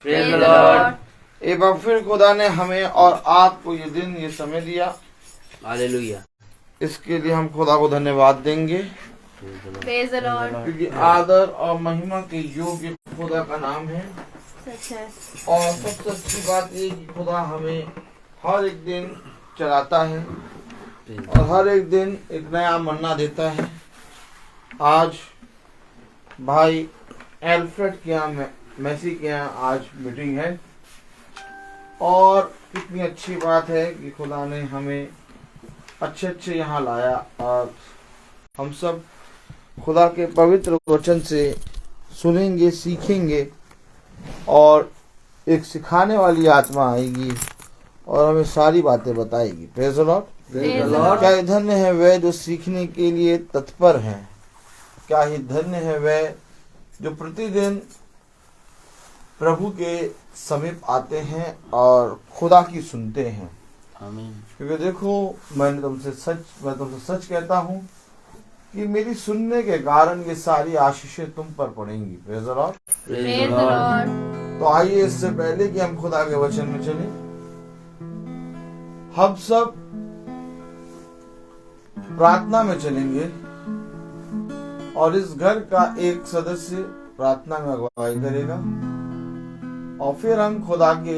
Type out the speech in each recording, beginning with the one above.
Praise the Lord. एक बार फिर खुदा ने हमें और आपको ये दिन ये समय दिया, हालेलुया। इसके लिए हम खुदा को धन्यवाद देंगे, प्रेज़ द लॉर्ड। क्योंकि आदर और महिमा के योग्य खुदा का नाम है। सच है। और सबसे अच्छी बात ये कि खुदा हमें हर एक दिन चलाता है और हर एक दिन एक नया मन्ना देता है। आज भाई एल्फ्रेड के यहाँ मैसी के यहाँ आज मीटिंग है और कितनी अच्छी बात है कि खुदा ने हमें अच्छे यहाँ लाया और हम सब खुदा के पवित्र वचन से सुनेंगे, सीखेंगे और एक सिखाने वाली आत्मा आएगी और हमें सारी बातें बताएगी। Praise the Lord. क्या ही धन्य है वह जो सीखने के लिए तत्पर हैं। क्या ही धन्य है वह जो प्रतिदिन प्रभु के समीप आते हैं और खुदा की सुनते हैं। आमीन। क्योंकि देखो मैं तुमसे सच कहता हूँ कि मेरी सुनने के कारण ये सारी आशीषें तुम पर पड़ेंगी। Praise the Lord. Praise the Lord. तो आइए इससे पहले कि हम खुदा के वचन में चलें, हम सब प्रार्थना में चलेंगे और इस घर का एक सदस्य प्रार्थना में अगुवाई करेगा और फिर हम खुदा के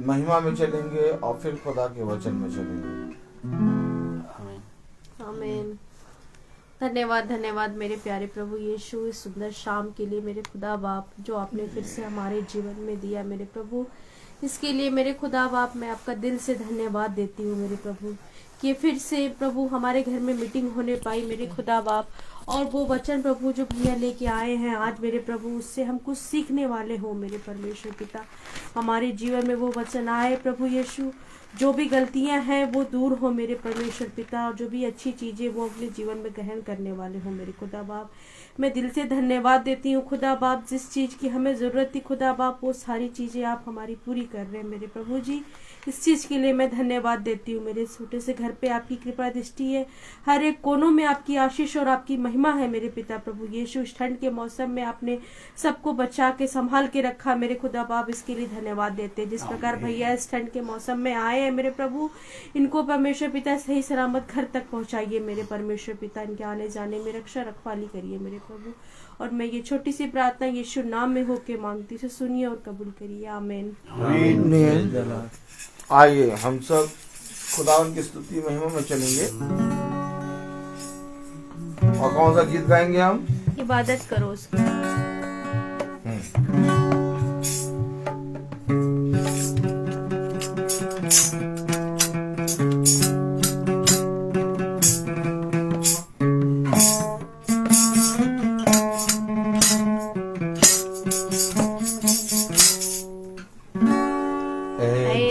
महिमा में चलेंगे और फिर खुदा के वचन में चलेंगे। आमीन। आमीन। धन्यवाद धन्यवाद मेरे प्यारे प्रभु यीशु, इस सुंदर शाम के लिए मेरे खुदा बाप जो आपने फिर से हमारे जीवन में दिया मेरे प्रभु, इसके लिए मेरे खुदा बाप मैं आपका दिल से धन्यवाद देती हूँ मेरे प्रभु कि फिर से प्रभु हमारे घर में मीटिंग होने पाई मेरे खुदा बाप। और वो वचन प्रभु जो भैया लेके आए हैं आज मेरे प्रभु, उससे हम कुछ सीखने वाले हो मेरे परमेश्वर पिता। हमारे जीवन में वो वचन आए प्रभु यीशु, जो भी गलतियां हैं वो दूर हो मेरे परमेश्वर पिता, और जो भी अच्छी चीजें वो अपने जीवन में ग्रहण करने वाले हो मेरे खुदा बाप। मैं दिल से धन्यवाद देती हूँ खुदा बाप, जिस चीज की हमें जरूरत थी खुदा बाप वो सारी चीजें आप हमारी पूरी कर रहे हैं मेरे प्रभु जी। इस चीज के लिए मैं धन्यवाद देती हूँ। मेरे छोटे से घर पे आपकी कृपा दृष्टि है, हर एक कोनों में आपकी आशीष और आपकी महिमा है मेरे पिता प्रभु यीशु। इस ठंड के मौसम में आपने सबको बचा के संभाल के रखा मेरे खुदा बाप, इसके लिए धन्यवाद देते। जिस प्रकार भैया इस ठंड के मौसम में आए हैं मेरे प्रभु, इनको परमेश्वर पिता सही सलामत घर तक पहुंचाइए मेरे परमेश्वर पिता। इनके आने जाने में रक्षा रखवाली करिए मेरे प्रभु। और मैं ये छोटी सी प्रार्थना यीशु नाम में होके मांगती हूँ, सुनिए और कबूल करिए। आमीन। आइए हम सब खुदावन की स्तुति महिमा में चलेंगे और कौन सा गीत गाएंगे हम? इबादत करो उसकी।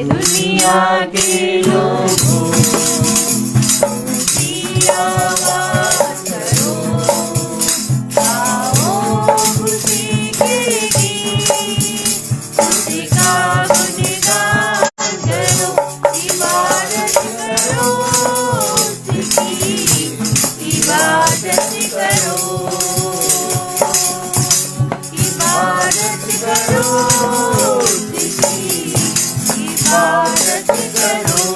दुनिया के लोगों की आवाज़ करो, आओ खुशी के गीत, खुशी का गुणगान करो, इबादत करो उसकी, इबादत करो, इबादत करो उसकी, इबादत करो।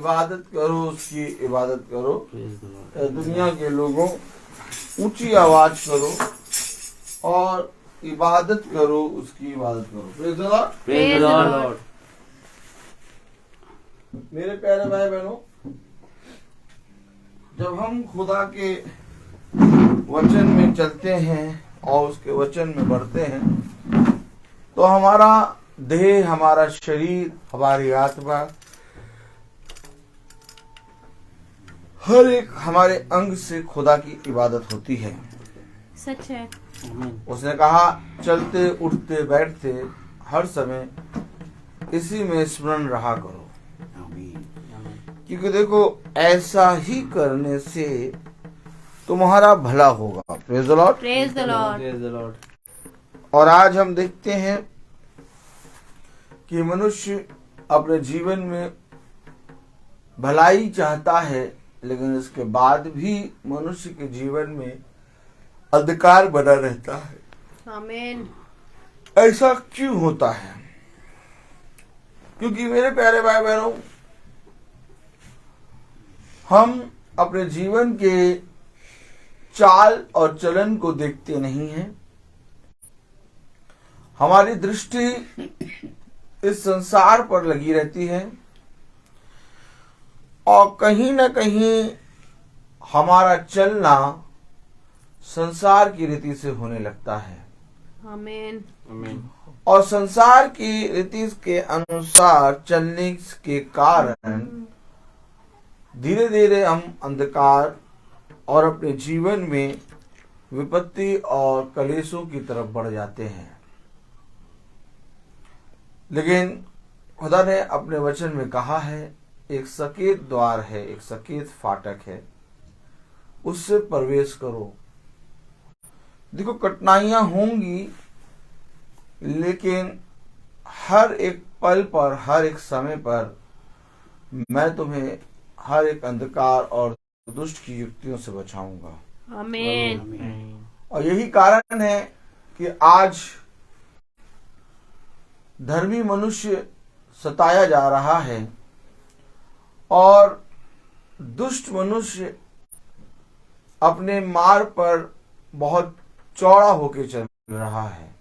इबादत करो, उसकी इबादत करो। Praise the Lord. दुनिया के लोगों ऊंची आवाज करो और इबादत करो, उसकी इबादत करो। Praise the Lord। Praise the Lord. मेरे प्यारे भाई बहनों, जब हम खुदा के वचन में चलते हैं और उसके वचन में बढ़ते हैं तो हमारा देह, हमारा शरीर, हमारी आत्मा, हर एक हमारे अंग से खुदा की इबादत होती है। सच है। Amen. उसने कहा चलते उठते बैठते हर समय इसी में स्मरण रहा करो, Amen. Amen. क्योंकि देखो ऐसा ही करने से तुम्हारा भला होगा। Praise the Lord. Praise the Lord. Praise the Lord. और आज हम देखते हैं कि मनुष्य अपने जीवन में भलाई चाहता है, लेकिन इसके बाद भी मनुष्य के जीवन में अंधकार बना रहता है। आमीन। ऐसा क्यों होता है? क्योंकि मेरे प्यारे भाई बहनों, हम अपने जीवन के चाल और चलन को देखते नहीं हैं। हमारी दृष्टि इस संसार पर लगी रहती है और कहीं न कहीं हमारा चलना संसार की रीति से होने लगता है आमीन। Amen. और संसार की रीति के अनुसार चलने के कारण धीरे धीरे हम अंधकार और अपने जीवन में विपत्ति और कलेशों की तरफ बढ़ जाते हैं। लेकिन खुदा ने अपने वचन में कहा है, एक सकेत द्वार है, एक सकेत फाटक है, उससे प्रवेश करो। देखो कठिनाइयां होंगी, लेकिन हर एक पल पर, हर एक समय पर मैं तुम्हें हर एक अंधकार और दुष्ट की युक्तियों से बचाऊंगा। आमीन। Amen. और यही कारण है कि आज धर्मी मनुष्य सताया जा रहा है और दुष्ट मनुष्य अपने मार्ग पर बहुत चौड़ा होकर चल रहा है।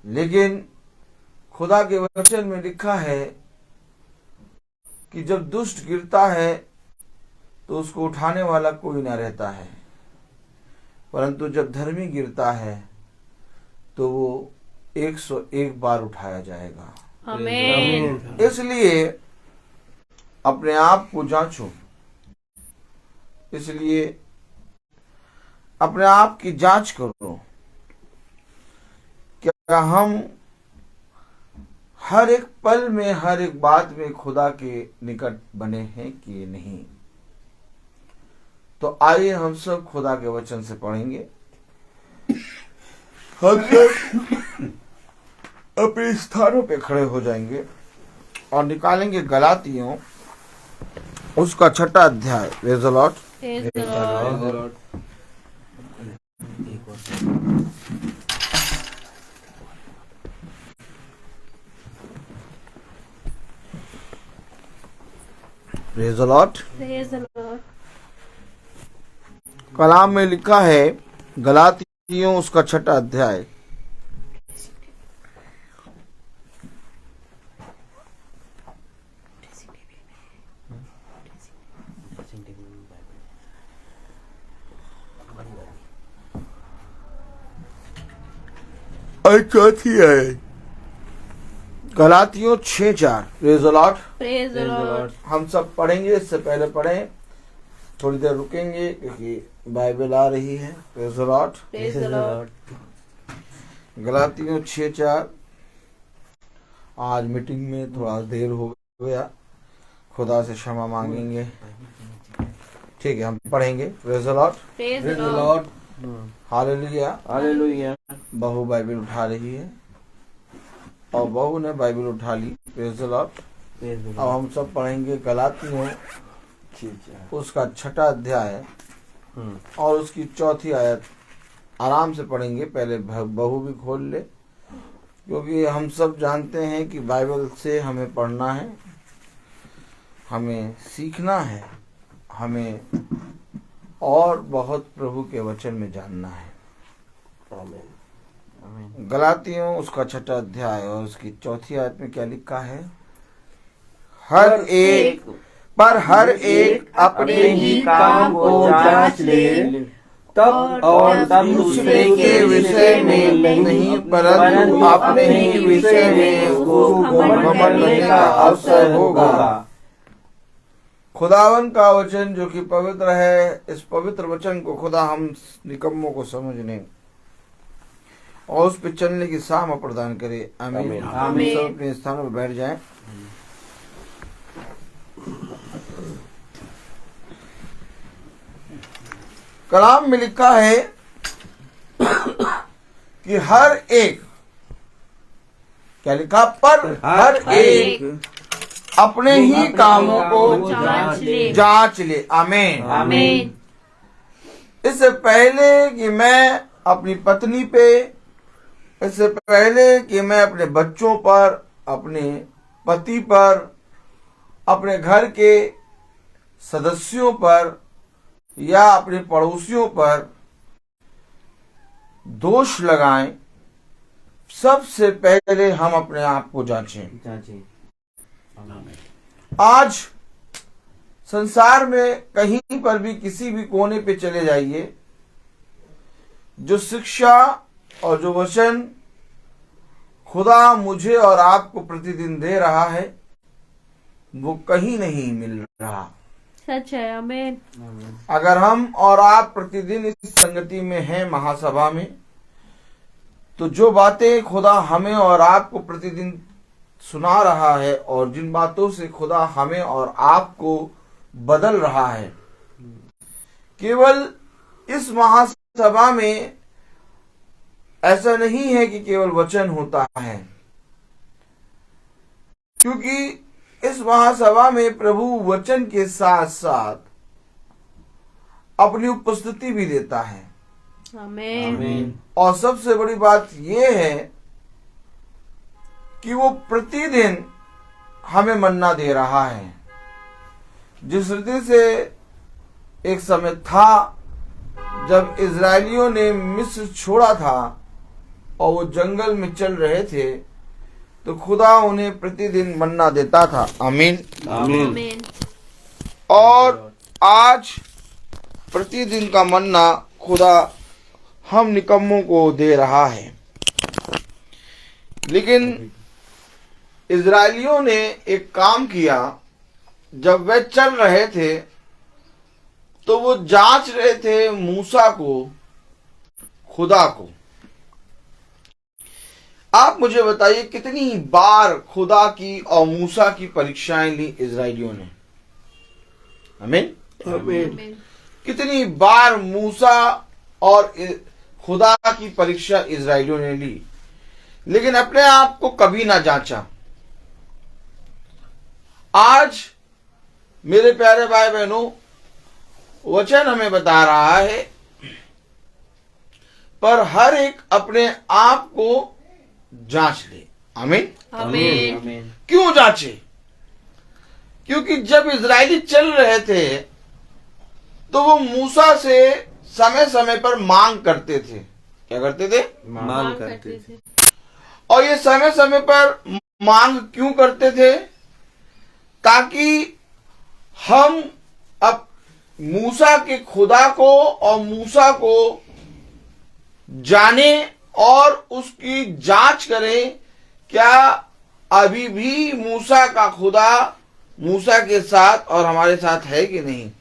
लेकिन खुदा के वचन में लिखा है कि जब दुष्ट गिरता है तो उसको उठाने वाला कोई ना रहता है, परंतु जब धर्मी गिरता है तो वो 101 बार उठाया जाएगा। आमीन। इसलिए अपने आप को जांचो, इसलिए अपने आप की जांच करो, क्या हम हर एक पल में, हर एक बात में खुदा के निकट बने हैं कि नहीं। तो आइए हम सब खुदा के वचन से पढ़ेंगे। हम सब अपने स्थानों पे खड़े हो जाएंगे और निकालेंगे गलातियों उसका 6 अध्याय। Praise the Lord. Praise the Praise Lord. the Lord. एक और praise the Lord. Praise the Lord. कलाम में लिखा है, गलातियों उसका 6 अध्याय। dressing table में Bible. और चौथी है गलातियों 6:4। Praise the Lord. Praise the Praise the Lord. Lord. हम सब पढ़ेंगे, इससे पहले पढ़ें, थोड़ी देर रुकेंगे क्योंकि बाइबल आ रही है। Praise the Lord. Praise the Lord. गलातियों 6:4। आज मीटिंग में थोड़ा देर हो गया, खुदा से क्षमा मांगेंगे। ठीक है, हम पढ़ेंगे। Praise the Lord. Praise Praise the the Lord. Lord. Hallelujah. Hallelujah. बहू बाइबल उठा रही है और बहू ने बाइबल उठा ली। Praise the Lord. Praise the अब Lord. हम सब पढ़ेंगे गलातियों उसका 6 अध्याय और उसकी 4 आयत। आराम से पढ़ेंगे, पहले बहू भी खोल ले, क्योंकि हम सब जानते हैं कि बाइबल से हमें पढ़ना है। हमें सीखना है, हमें और बहुत प्रभु के वचन में जानना है। आमीन। गलातियों उसका 6 अध्याय और उसकी 4 आयत में क्या लिखा है? हर एक अपने ही काम को जांच ले, और तब दूसरे के विषय में नहीं परंतु अपने ही विषय में उसको घमंड करने का अवसर होगा। खुदावन का वचन जो कि पवित्र है, इस पवित्र वचन को खुदा हम निकम्मों को समझने और उस पर चलने की साम प्रदान करे। आमीन। आमीन। आमीन। सब अपने स्थानों पर बैठ जाएं। कलाम में लिखा है कि हर एक, क्या लिखा? पर हर एक अपने ही कामों को जांच ले। आमीन। आमीन। इससे पहले कि मैं अपनी पत्नी पे, इससे पहले कि मैं अपने बच्चों पर, अपने पति पर, अपने घर के सदस्यों पर या अपने पड़ोसियों पर दोष लगाएं, सबसे पहले हम अपने आप को जांचें। आज संसार में कहीं पर भी किसी भी कोने पे चले जाइए, जो शिक्षा और जो वचन खुदा मुझे और आपको प्रतिदिन दे रहा है, वो कहीं नहीं मिल रहा। सच है। आमीन। अगर हम और आप प्रतिदिन इस संगति में हैं, महासभा में, तो जो बातें खुदा हमें और आपको प्रतिदिन सुना रहा है और जिन बातों से खुदा हमें और आपको बदल रहा है, केवल इस महासभा में ऐसा नहीं है कि केवल वचन होता है, क्योंकि इस महासभा में प्रभु वचन के साथ साथ अपनी उपस्थिति भी देता है। आमीन। और सबसे बड़ी बात यह है कि वो प्रतिदिन हमें मन्ना दे रहा है। जिस रीति से एक समय था जब इजरायलियों ने मिस्र छोड़ा था और वो जंगल में चल रहे थे, तो खुदा उन्हें प्रतिदिन मन्ना देता था। आमीन। आमीन। और आज प्रतिदिन का मन्ना खुदा हम निकम्मों को दे रहा है। लेकिन इजरायलियों ने एक काम किया, जब वे चल रहे थे तो वो जांच रहे थे मूसा को, खुदा को। आप मुझे बताइए कितनी बार खुदा की और मूसा की परीक्षाएं ली इजरायलियों ने? आमीन। आमीन। कितनी बार मूसा और खुदा की परीक्षा इजरायलियों ने ली, लेकिन अपने आप को कभी ना जांचा। आज मेरे प्यारे भाई बहनों, वचन हमें बता रहा है, पर हर एक अपने आप को जांच ले। आमीन। आमीन। क्यों जांचे? क्योंकि जब इजरायली चल रहे थे तो वो मूसा से समय समय पर मांग करते थे। क्या करते थे? मांग करते थे। और ये समय समय पर मांग क्यों करते थे? ताकि हम अब मूसा के खुदा को और मूसा को जाने और उसकी जांच करें, क्या अभी भी मूसा का खुदा मूसा के साथ और हमारे साथ है कि नहीं।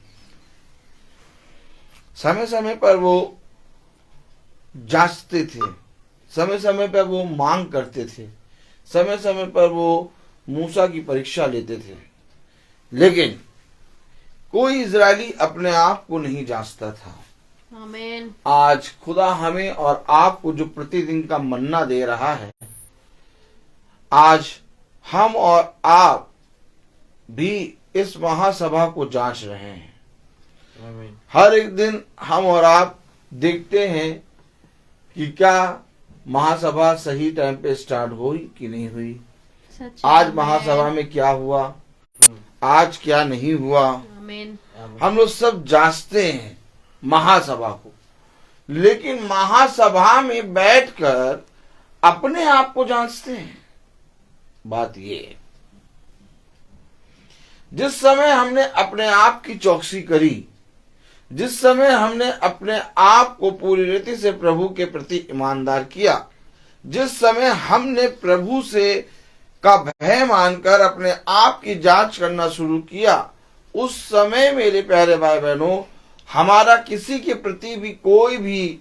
समय समय पर वो जांचते थे, समय समय पर वो मांग करते थे, समय समय पर वो मूसा की परीक्षा लेते थे, लेकिन कोई इजरायली अपने आप को नहीं जांचता था। आमीन। आज खुदा हमें और आपको जो प्रतिदिन का मन्ना दे रहा है, आज हम और आप भी इस महासभा को जांच रहे हैं। आमीन। हर एक दिन हम और आप देखते हैं कि क्या महासभा सही टाइम पे स्टार्ट हुई कि नहीं हुई। सच। आज महासभा में क्या हुआ, आज क्या नहीं हुआ, आमीन। हम लोग सब जांचते हैं महासभा को, लेकिन महासभा में बैठकर अपने आप को जांचते हैं। बात ये है, जिस समय हमने अपने आप की चौकसी करी, जिस समय हमने अपने आप को पूरी रीति से प्रभु के प्रति ईमानदार किया, जिस समय हमने प्रभु से का भय मानकर अपने आप की जांच करना शुरू किया, उस समय मेरे प्यारे भाई बहनों, हमारा किसी के प्रति भी कोई भी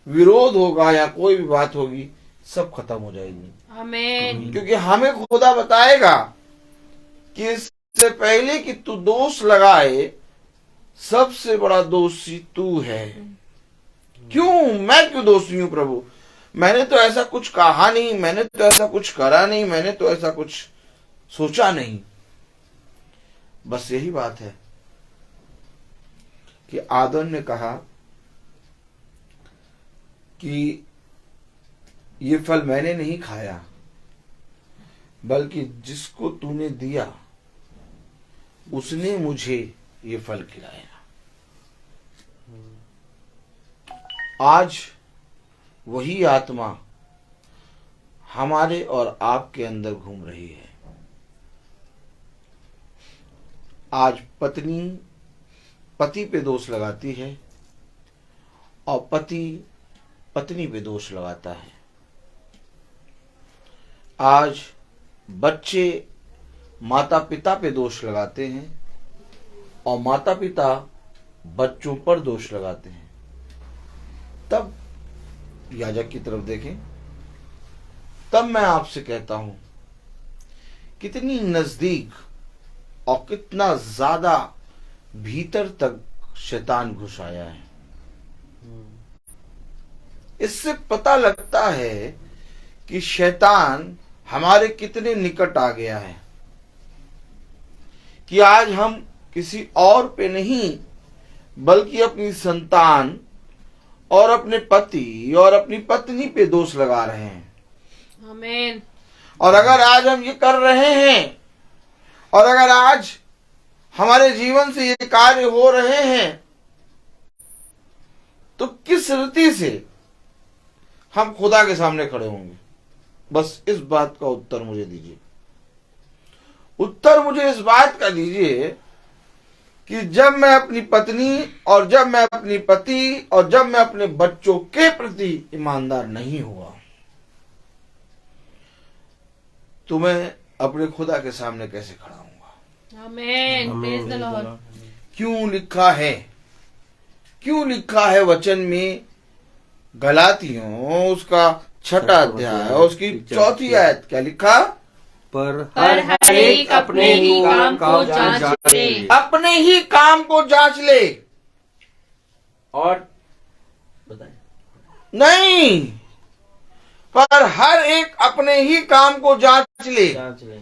विरोध होगा या कोई भी बात होगी, सब खत्म हो जाएगी। आमीन। क्योंकि हमें खुदा बताएगा कि इससे पहले कि तू दोष लगाए, सबसे बड़ा दोषी तू है। क्यों? मैं क्यों दोषी हूं प्रभु? मैंने तो ऐसा कुछ कहा नहीं, मैंने तो ऐसा कुछ करा नहीं, मैंने तो ऐसा कुछ सोचा नहीं। बस यही बात है कि आदम ने कहा कि ये फल मैंने नहीं खाया, बल्कि जिसको तूने दिया उसने मुझे ये फल खिलाया। आज वही आत्मा हमारे और आपके अंदर घूम रही है। आज पत्नी पति पे दोष लगाती है और पति पत्नी पे दोष लगाता है। आज बच्चे माता पिता पे दोष लगाते हैं और माता पिता बच्चों पर दोष लगाते हैं। तब याजक की तरफ देखें, तब मैं आपसे कहता हूं, कितनी नजदीक और कितना ज्यादा भीतर तक शैतान घुस आया है। इससे पता लगता है कि शैतान हमारे कितने निकट आ गया है, कि आज हम किसी और पे नहीं बल्कि अपनी संतान और अपने पति और अपनी पत्नी पे दोष लगा रहे हैं। आमीन। और अगर आज हम ये कर रहे हैं और अगर आज हमारे जीवन से ये कार्य हो रहे हैं, तो किस रीति से हम खुदा के सामने खड़े होंगे? बस इस बात का उत्तर मुझे दीजिए। उत्तर मुझे इस बात का दीजिए कि जब मैं अपनी पत्नी और जब मैं अपनी पति और जब मैं अपने बच्चों के प्रति ईमानदार नहीं हुआ, तो मैं अपने खुदा के सामने कैसे खड़ा हूंगा? आमीन। Praise the Lord. क्यों लिखा है, क्यों लिखा है वचन में, गलातियों उसका 6 अध्याय और उसकी 4 आयत, क्या लिखा? पर हर एक अपने ही काम को जांच ले। अपने ही काम को जांच ले। और बताएं। नहीं, पर हर एक अपने ही काम को जांच ले। जांच ले।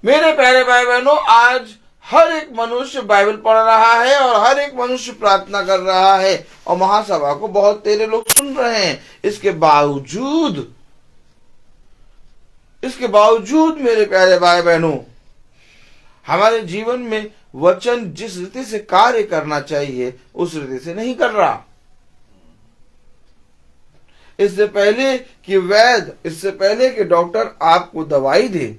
मेरे प्यारे भाई बहनों, आज हर एक मनुष्य बाइबल पढ़ रहा है और हर एक मनुष्य प्रार्थना कर रहा है और महासभा को बहुत तेरे लोग सुन रहे हैं। इसके बावजूद मेरे प्यारे भाई बहनों, हमारे जीवन में वचन जिस रीति से कार्य करना चाहिए उस रीति से नहीं कर रहा। इससे पहले कि वैद्य, इससे पहले कि डॉक्टर आपको दवाई दे,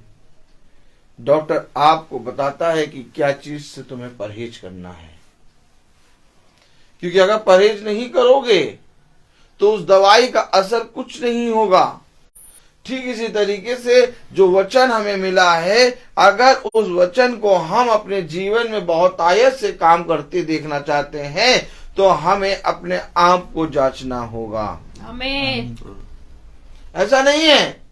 डॉक्टर आपको बताता है कि क्या चीज से तुम्हें परहेज करना है। क्योंकि अगर परहेज नहीं करोगे तो उस दवाई का असर कुछ नहीं होगा। ठीक इसी तरीके से जो वचन हमें मिला है, अगर उस वचन को हम अपने जीवन में बहुत आयत से काम करते देखना चाहते हैं, तो हमें अपने आप को जांचना होगा। आमीन। ऐसा नहीं है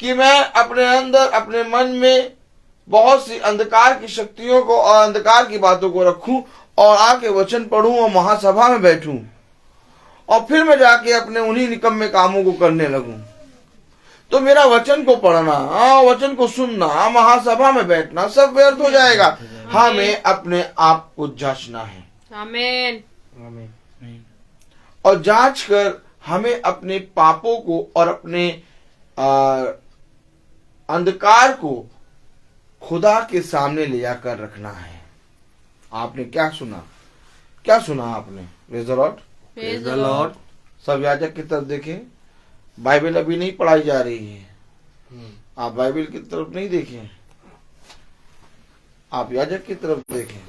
कि मैं अपने अंदर अपने मन में बहुत सी अंधकार की शक्तियों को और अंधकार की बातों को रखूं और आके वचन पढ़ूं और महासभा में बैठूं और फिर मैं जाके अपने उन्हीं निकम्मे कामों को करने लगूं। तो मेरा वचन को पढ़ना, वचन को सुनना, महासभा में बैठना सब व्यर्थ हो जाएगा। हमें अपने आप को जांचना है। आमीन। और जांच कर हमें अपने पापों को और अपने अंधकार को खुदा के सामने ले जाकर रखना है। आपने क्या सुना? क्या सुना आपने? Praise the Lord. Praise the the Lord. सब याजक की तरफ देखें। बाइबल अभी नहीं पढ़ाई जा रही है, आप बाइबल की तरफ नहीं देखें, आप याजक की तरफ देखें।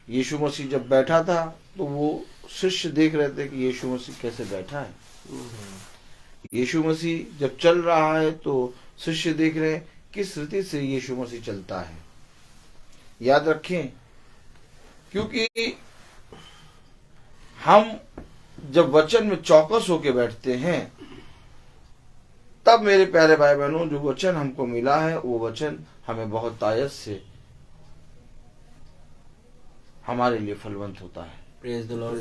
यीशु मसीह जब बैठा था तो वो शिष्य देख रहे थे कि यीशु मसीह कैसे बैठा है। यीशु मसीह जब चल रहा है तो शिष्य देख रहे हैं किस रीति से यीशु मसीह चलता है। याद रखें, क्योंकि हम जब वचन में चौकस होके बैठते हैं तब मेरे प्यारे भाई बहनों जो वचन हमको मिला है वो वचन हमें बहुत तायत से हमारे लिए फलवंत होता है। Praise the Lord.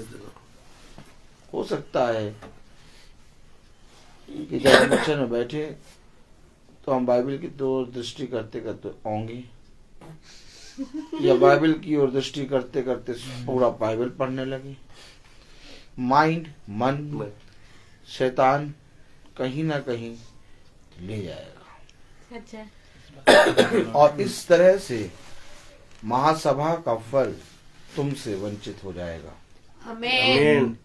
हो सकता है कि जब हम वचन में बैठे तो हम बाइबल की ओर दृष्टि करते करते होंगे, या बाइबल की ओर दृष्टि करते करते पूरा बाइबल पढ़ने लगे। माइंड, मन, शैतान कहीं ना कहीं ले जाएगा। अच्छा। और इस तरह से महासभा का फल तुमसे वंचित हो जाएगा। आमीन।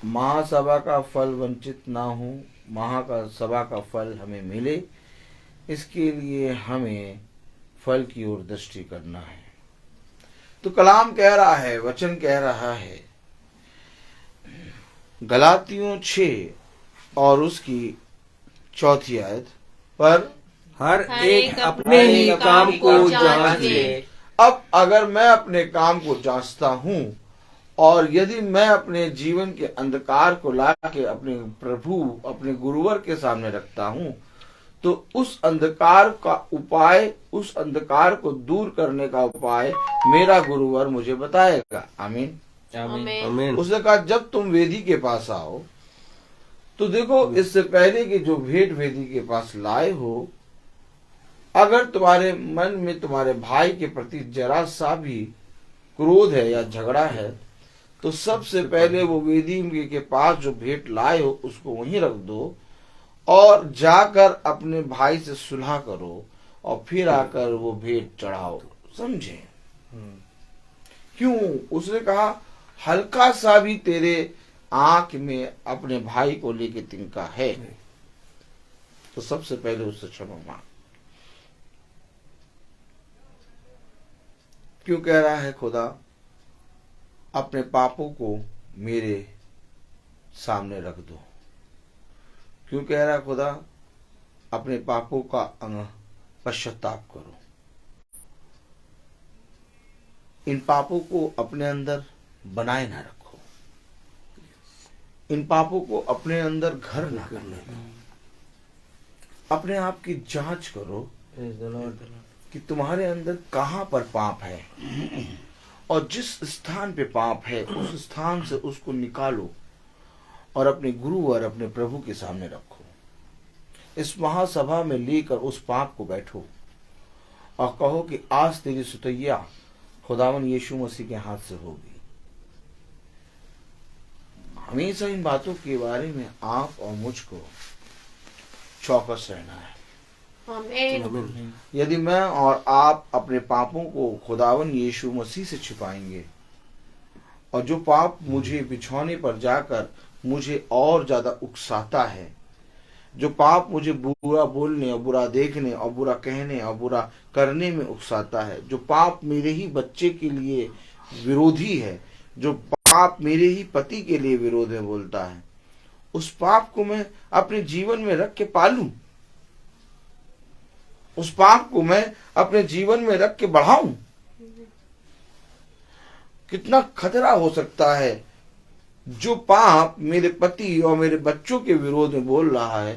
महासभा का फल वंचित ना हो, महासभा का फल हमें मिले, इसके लिए हमें फल की ओर दृष्टि करना है। तो कलाम कह रहा है, वचन कह रहा है, गलातियों 6 और उसकी 4 आयत पर हर हर एक एक अपने ही काम को जांच ले। अब अगर मैं अपने काम को जांचता हूं और यदि मैं अपने जीवन के अंधकार को लाके अपने प्रभु, अपने गुरुवर के सामने रखता हूं, तो उस अंधकार का उपाय, उस अंधकार को दूर करने का उपाय मेरा गुरुवर मुझे बताएगा। आमीन। आमीन। आमीन। उसने कहा जब तुम वेदी के पास आओ तो देखो, इससे पहले कि जो भेंट वेदी के पास लाए हो, अगर तुम्हारे मन में तुम्हारे भाई के प्रति जरा सा भी क्रोध है या झगड़ा है, तो सबसे पहले वो वेदी के पास जो भेंट लाए हो उसको वहीं रख दो और जाकर अपने भाई से सुलह करो और फिर आकर वो भेंट चढ़ाओ। समझे? क्यों? उसने कहा हल्का सा भी तेरे आंख में अपने भाई को लेके तिनका है तो सबसे पहले उससे क्षमा मांग। क्यों कह रहा है खुदा अपने पापों को मेरे सामने रख दो? क्यों कह रहा है खुदा अपने पापों का पश्चाताप करो? इन पापों को अपने अंदर बनाए ना रखो, इन पापों को अपने अंदर घर ना करने दो। अपने आप की जांच करो कि तुम्हारे अंदर कहां पर पाप है, और जिस स्थान पे पाप है उस स्थान से उसको निकालो और अपने गुरु और अपने प्रभु के सामने रखो। इस महासभा में लेकर उस पाप को बैठो और कहो कि आज तेरी सुतैया खुदावन यीशु मसीह के हाथ से होगी। हमेशा इन बातों के बारे में आप और मुझको चौकस रहना है। आमीन। यदि मैं और आप अपने पापों को खुदावन यीशु मसीह से छिपाएंगे, और जो पाप मुझे बिछौने पर जाकर मुझे और ज्यादा उकसाता है, जो पाप मुझे बुरा बोलने और बुरा देखने और बुरा कहने और बुरा करने में उकसाता है, जो पाप मेरे ही बच्चे के लिए विरोधी है, जो पाप मेरे ही पति के लिए विरोध में बोलता है, उस पाप को मैं अपने जीवन में रख के पालूं, उस पाप को मैं अपने जीवन में रख के बढ़ाऊं। कितना खतरा हो सकता है। जो पाप मेरे पति और मेरे बच्चों के विरोध में बोल रहा है,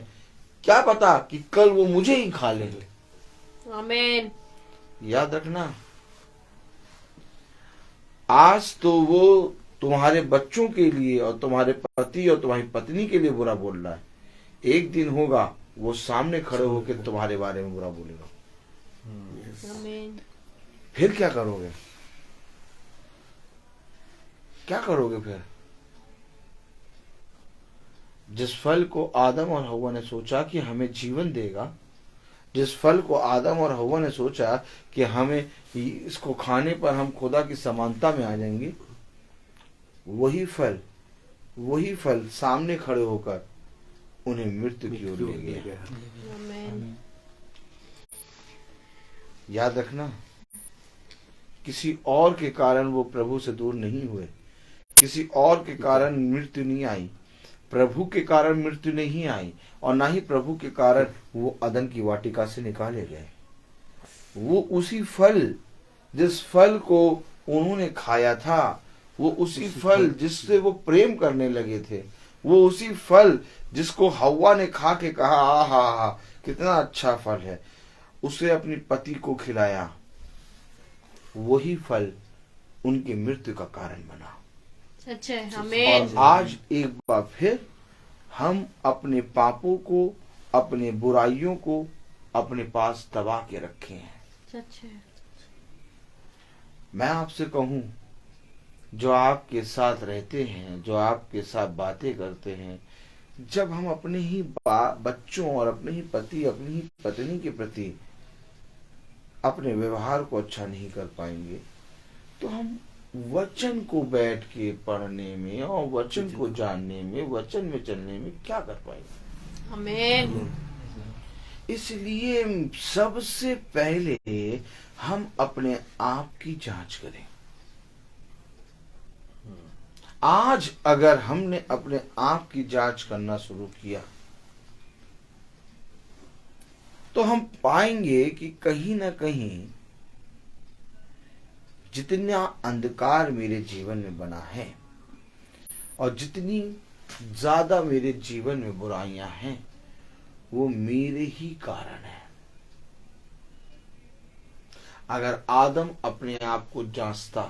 क्या पता कि कल वो मुझे ही खा ले। आमीन। याद रखना, आज तो वो तुम्हारे बच्चों के लिए और तुम्हारे पति और तुम्हारी पत्नी के लिए बुरा बोल रहा है, एक दिन होगा वो सामने खड़े होकर तुम्हारे बारे में बुरा बोलेगा। आमीन। फिर क्या करोगे? क्या करोगे फिर? जिस फल को आदम और हव्वा ने सोचा कि हमें जीवन देगा, जिस फल को आदम और हव्वा ने सोचा कि हमें इसको खाने पर हम खुदा की समानता में आ जाएंगे, वही फल सामने खड़े होकर उन्हें मृत्यु की ओर ले गया। आमीन। याद रखना, किसी और के कारण वो प्रभु से दूर नहीं हुए, किसी और के कारण मृत्यु नहीं आई, प्रभु के कारण मृत्यु नहीं आई, और ना ही प्रभु के कारण वो अदन की वाटिका से निकाले गए। वो उसी फल, जिस फल को उन्होंने खाया था, वो उसी फल जिससे वो प्रेम करने लगे थे, वो उसी फल जिसको हव्वा ने खा के कहा आहा कितना अच्छा फल है, उसे अपने पति को खिलाया, वही फल उनकी मृत्यु का कारण बना। सच है। आमीन। और आज एक बार फिर हम अपने पापों को, अपने बुराइयों को अपने पास दबा के रखे हैं। सच है। मैं आपसे कहूं, जो आपके साथ रहते हैं, जो आपके साथ बातें करते हैं, जब हम अपने ही बच्चों और अपने ही पति, अपनी ही पत्नी के प्रति अपने व्यवहार को अच्छा नहीं कर पाएंगे, तो हम वचन को बैठ के पढ़ने में और वचन को जानने में, वचन में चलने में क्या कर पाएंगे। आमीन। इसलिए सबसे पहले हम अपने आप की जांच करें। आज अगर हमने अपने आप की जांच करना शुरू किया तो हम पाएंगे कि कहीं ना कहीं जितना अंधकार मेरे जीवन में बना है और जितनी ज्यादा मेरे जीवन में बुराइयां हैं, वो मेरे ही कारण है। अगर आदम अपने आप को जांचता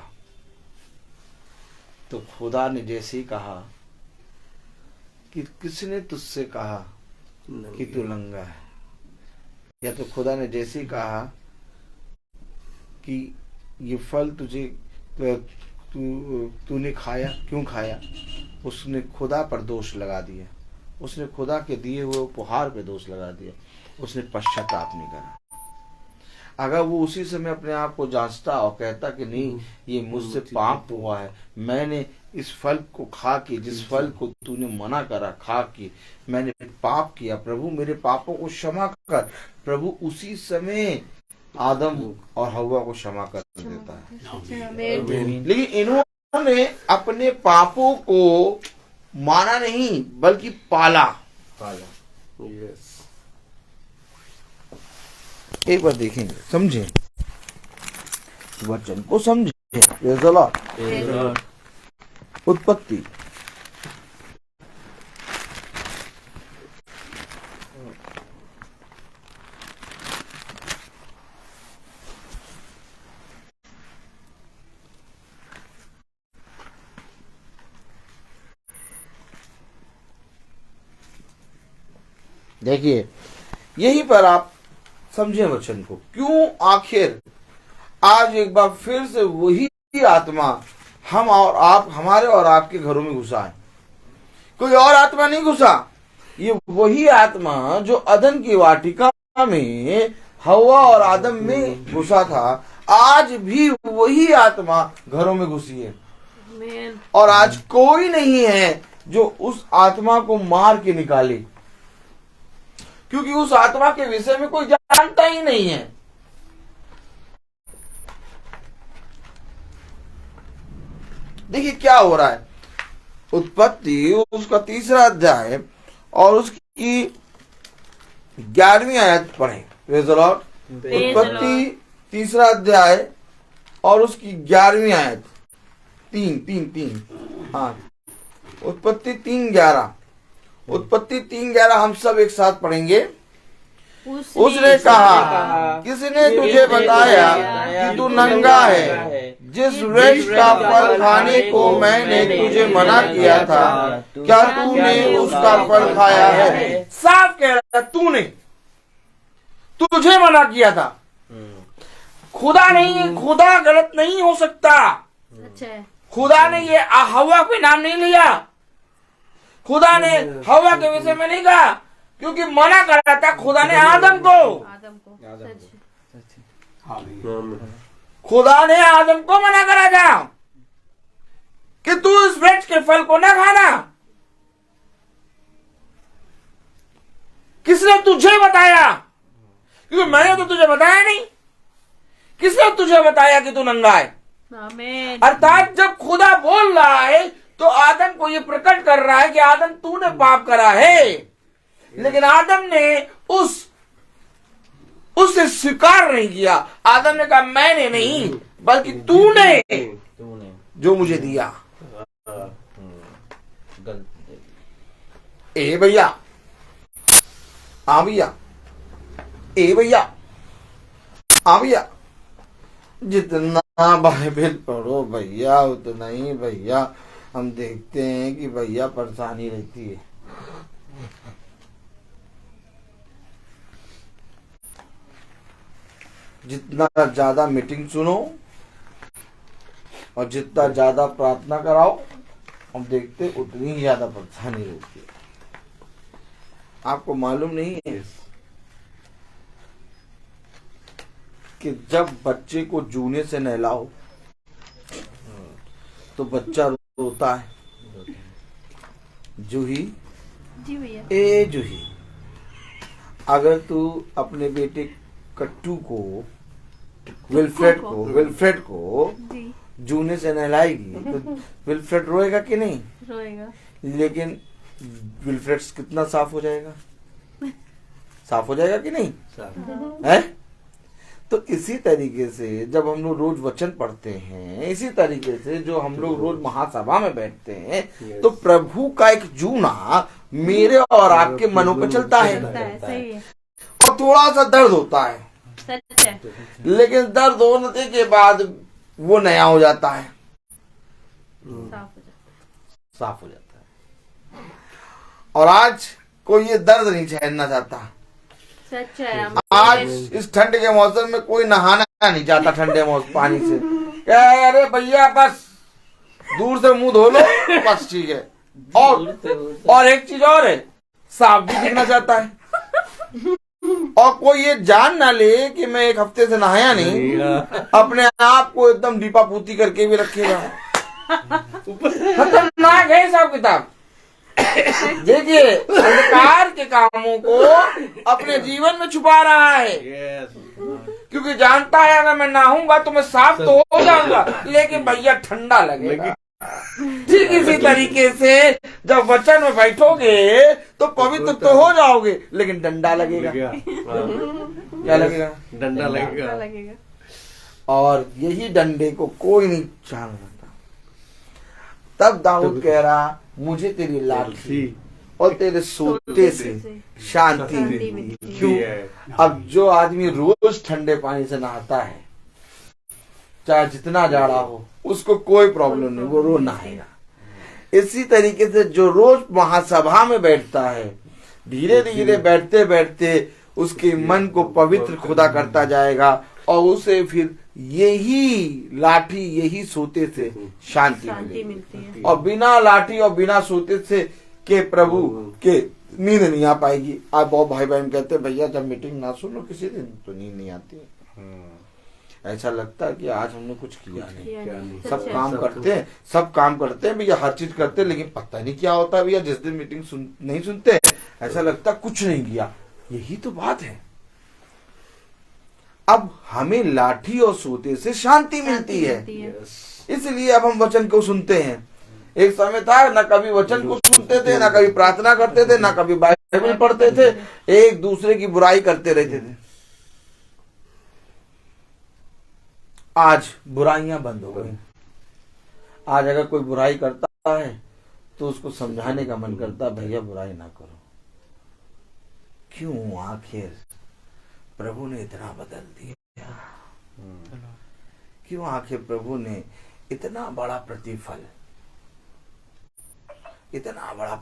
तो खुदा ने जैसे ही कहा कि किसने तुझसे कहा कि तू नंगा है, या तो खुदा ने जैसे ही कहा कि ये फल तुझे तूने खाया, क्यों खाया, उसने खुदा पर दोष लगा दिया, उसने खुदा के दिए हुए उपहार पे दोष लगा दिया, उसने पश्चाताप नहीं करा। अगर वो उसी समय अपने आप को जांचता और कहता कि नहीं, ये मुझसे पाप हुआ है, मैंने इस फल को खा के, जिस फल को तूने मना करा खा के मैंने पाप किया, प्रभु मेरे पापों को क्षमा कर, प्रभु उसी समय आदम और हव्वा को क्षमा कर देता है। लेकिन इन्होंने अपने पापों को माना नहीं बल्कि पाला। यस। एक बार देखेंगे, समझे, वचन को समझे। Praise the Lord. उत्पत्ति देखिए, यहीं पर आप समझे वचन को। क्यों आखिर आज एक बार फिर से वही आत्मा हम और आप, हमारे और आपके घरों में घुसा है। कोई और आत्मा नहीं घुसा, ये वही आत्मा जो अदन की वाटिका में हव्वा और आदम में घुसा था, आज भी वही आत्मा घरों में घुसी है। आमीन। और आज कोई नहीं है जो उस आत्मा को मार के निकाले, क्योंकि उस आत्मा के विषय में कोई जानता ही नहीं है। देखिए क्या हो रहा है। उत्पत्ति उसका 3 अध्याय और उसकी 11वीं आयत पढ़ें। Praise the Lord. उत्पत्ति 3 अध्याय और उसकी 11वीं आयत। 3 हाँ, उत्पत्ति 3:11। उत्पत्ति 3:11 हम सब एक साथ पढ़ेंगे। उसने कहा, किसने तुझे बताया कि तू नंगा है? जिस वृक्ष का फल खाने को मैंने तुझे मना किया था, क्या तूने उसका फल खाया है? साफ कह रहा है, तूने, तुझे मना किया था। खुदा नहीं, खुदा गलत नहीं हो सकता। अच्छा है। खुदा ने ये हव्वा पे नाम नहीं लिया। खुदा ने हवा के विषय में नहीं कहा, क्योंकि मना करा था खुदा ने आदम को। आदम को सच खुदा ने आदम को मना करा था कि तू इस वृक्ष के फल को ना खाना। किसने तुझे बताया? क्योंकि मैंने तो तुझे बताया नहीं। किसने तुझे बताया कि तू नंगा है? आमीन। अर्थात जब खुदा बोल रहा है तो आदम को ये प्रकट कर रहा है कि आदम तूने पाप करा है, लेकिन आदम ने उससे स्वीकार नहीं किया। आदम ने कहा मैंने नहीं बल्कि तूने जो मुझे दिया। ए भैया, आ भैया, ए भैया, आ भैया, जितना बाइबल पढ़ो भैया उतना ही भैया हम देखते हैं कि भैया परेशानी रहती है। जितना ज्यादा मीटिंग सुनो और जितना ज्यादा प्रार्थना कराओ, हम देखते उतनी ही ज्यादा परेशानी रहती है। आपको मालूम नहीं है कि जब बच्चे को जूने से नहलाओ तो बच्चा रोता है, जूही जी भैया। ए जूही, अगर तू अपने बेटे कट्टू को विल्फ्रेड को जी जूने से नहलाएगी तो विल्फ्रेड रोएगा कि नहीं? रोएगा। लेकिन विल्फ्रेड कितना साफ हो जाएगा? साफ हो जाएगा कि नहीं है? तो इसी तरीके से जब हम लोग रोज वचन पढ़ते हैं, इसी तरीके से जो हम लोग रोज महासभा में बैठते हैं, तो प्रभु का एक जूना मेरे और आपके मनों पर चलता है। सही है। और थोड़ा सा दर्द होता है, सच है। लेकिन दर्द होने के बाद वो नया हो जाता है, साफ हो जाता है। और आज कोई ये दर्द नहीं झेलना चाहता। सच है। आज इस ठंड के मौसम में कोई नहाना नहीं चाहता ठंडे मौसम पानी से। अरे भैया बस दूर से मुंह धो लो बस ठीक है। और एक चीज और है, साफ भी दिखना चाहता है। और कोई ये जान ना ले कि मैं एक हफ्ते से नहाया नहीं, अपने आप को एकदम दीपा पूती करके भी रखेगा। खतरनाक है सब किताब। देखिए अंधकार के कामों को अपने जीवन में छुपा रहा है, क्योंकि जानता है अगर मैं नहाऊंगा तो मैं साफ तो हो जाऊंगा, लेकिन भैया ठंडा लगेगा। ठीक इसी तरीके से जब वचन में बैठोगे तो पवित्र तो हो जाओगे, लेकिन डंडा लगेगा। क्या लगेगा? डंडा लगेगा। और यही डंडे को कोई नहीं जान सकता। तब दाऊद कह रहा मुझे तेरी लाठी और तेरे सोते से शांति मिली। क्यों? अब जो आदमी रोज ठंडे पानी से नहाता है, चाहे जितना जाड़ा हो, उसको कोई प्रॉब्लम नहीं, वो रोज नहाएगा। इसी तरीके से जो रोज महासभा में बैठता है, धीरे धीरे बैठते बैठते उसके मन को पवित्र खुदा करता जाएगा, और उसे फिर यही लाठी यही सोते से शांति मिलती है। और बिना लाठी और बिना सोते से के प्रभु के नींद नहीं आ पाएगी। आज बहुत भाई बहन कहते हैं भैया जब मीटिंग ना सुनो किसी दिन तो नींद नहीं आती। ऐसा लगता है कि आज हमने कुछ किया नहीं। सब काम करते हैं भैया, हर चीज करते हैं, लेकिन पता नहीं क्या होता है भैया। जिस दिन मीटिंग नहीं सुनते ऐसा लगता कुछ नहीं किया। यही तो बात है। अब हमें लाठी और सोते से शांति मिलती है, इसलिए अब हम वचन को सुनते हैं। एक समय था ना कभी वचन को सुनते थे, ना कभी प्रार्थना करते थे, ना कभी बाइबल पढ़ते थे, एक दूसरे की बुराई करते रहते थे। आज बुराइयां बंद हो गई। आज अगर कोई बुराई करता है तो उसको समझाने का मन करता है भैया बुराई ना करो। क्यों? आखिर प्रभु ने इतना बदल दिया। क्यों? आखिर प्रभु ने इतना बड़ा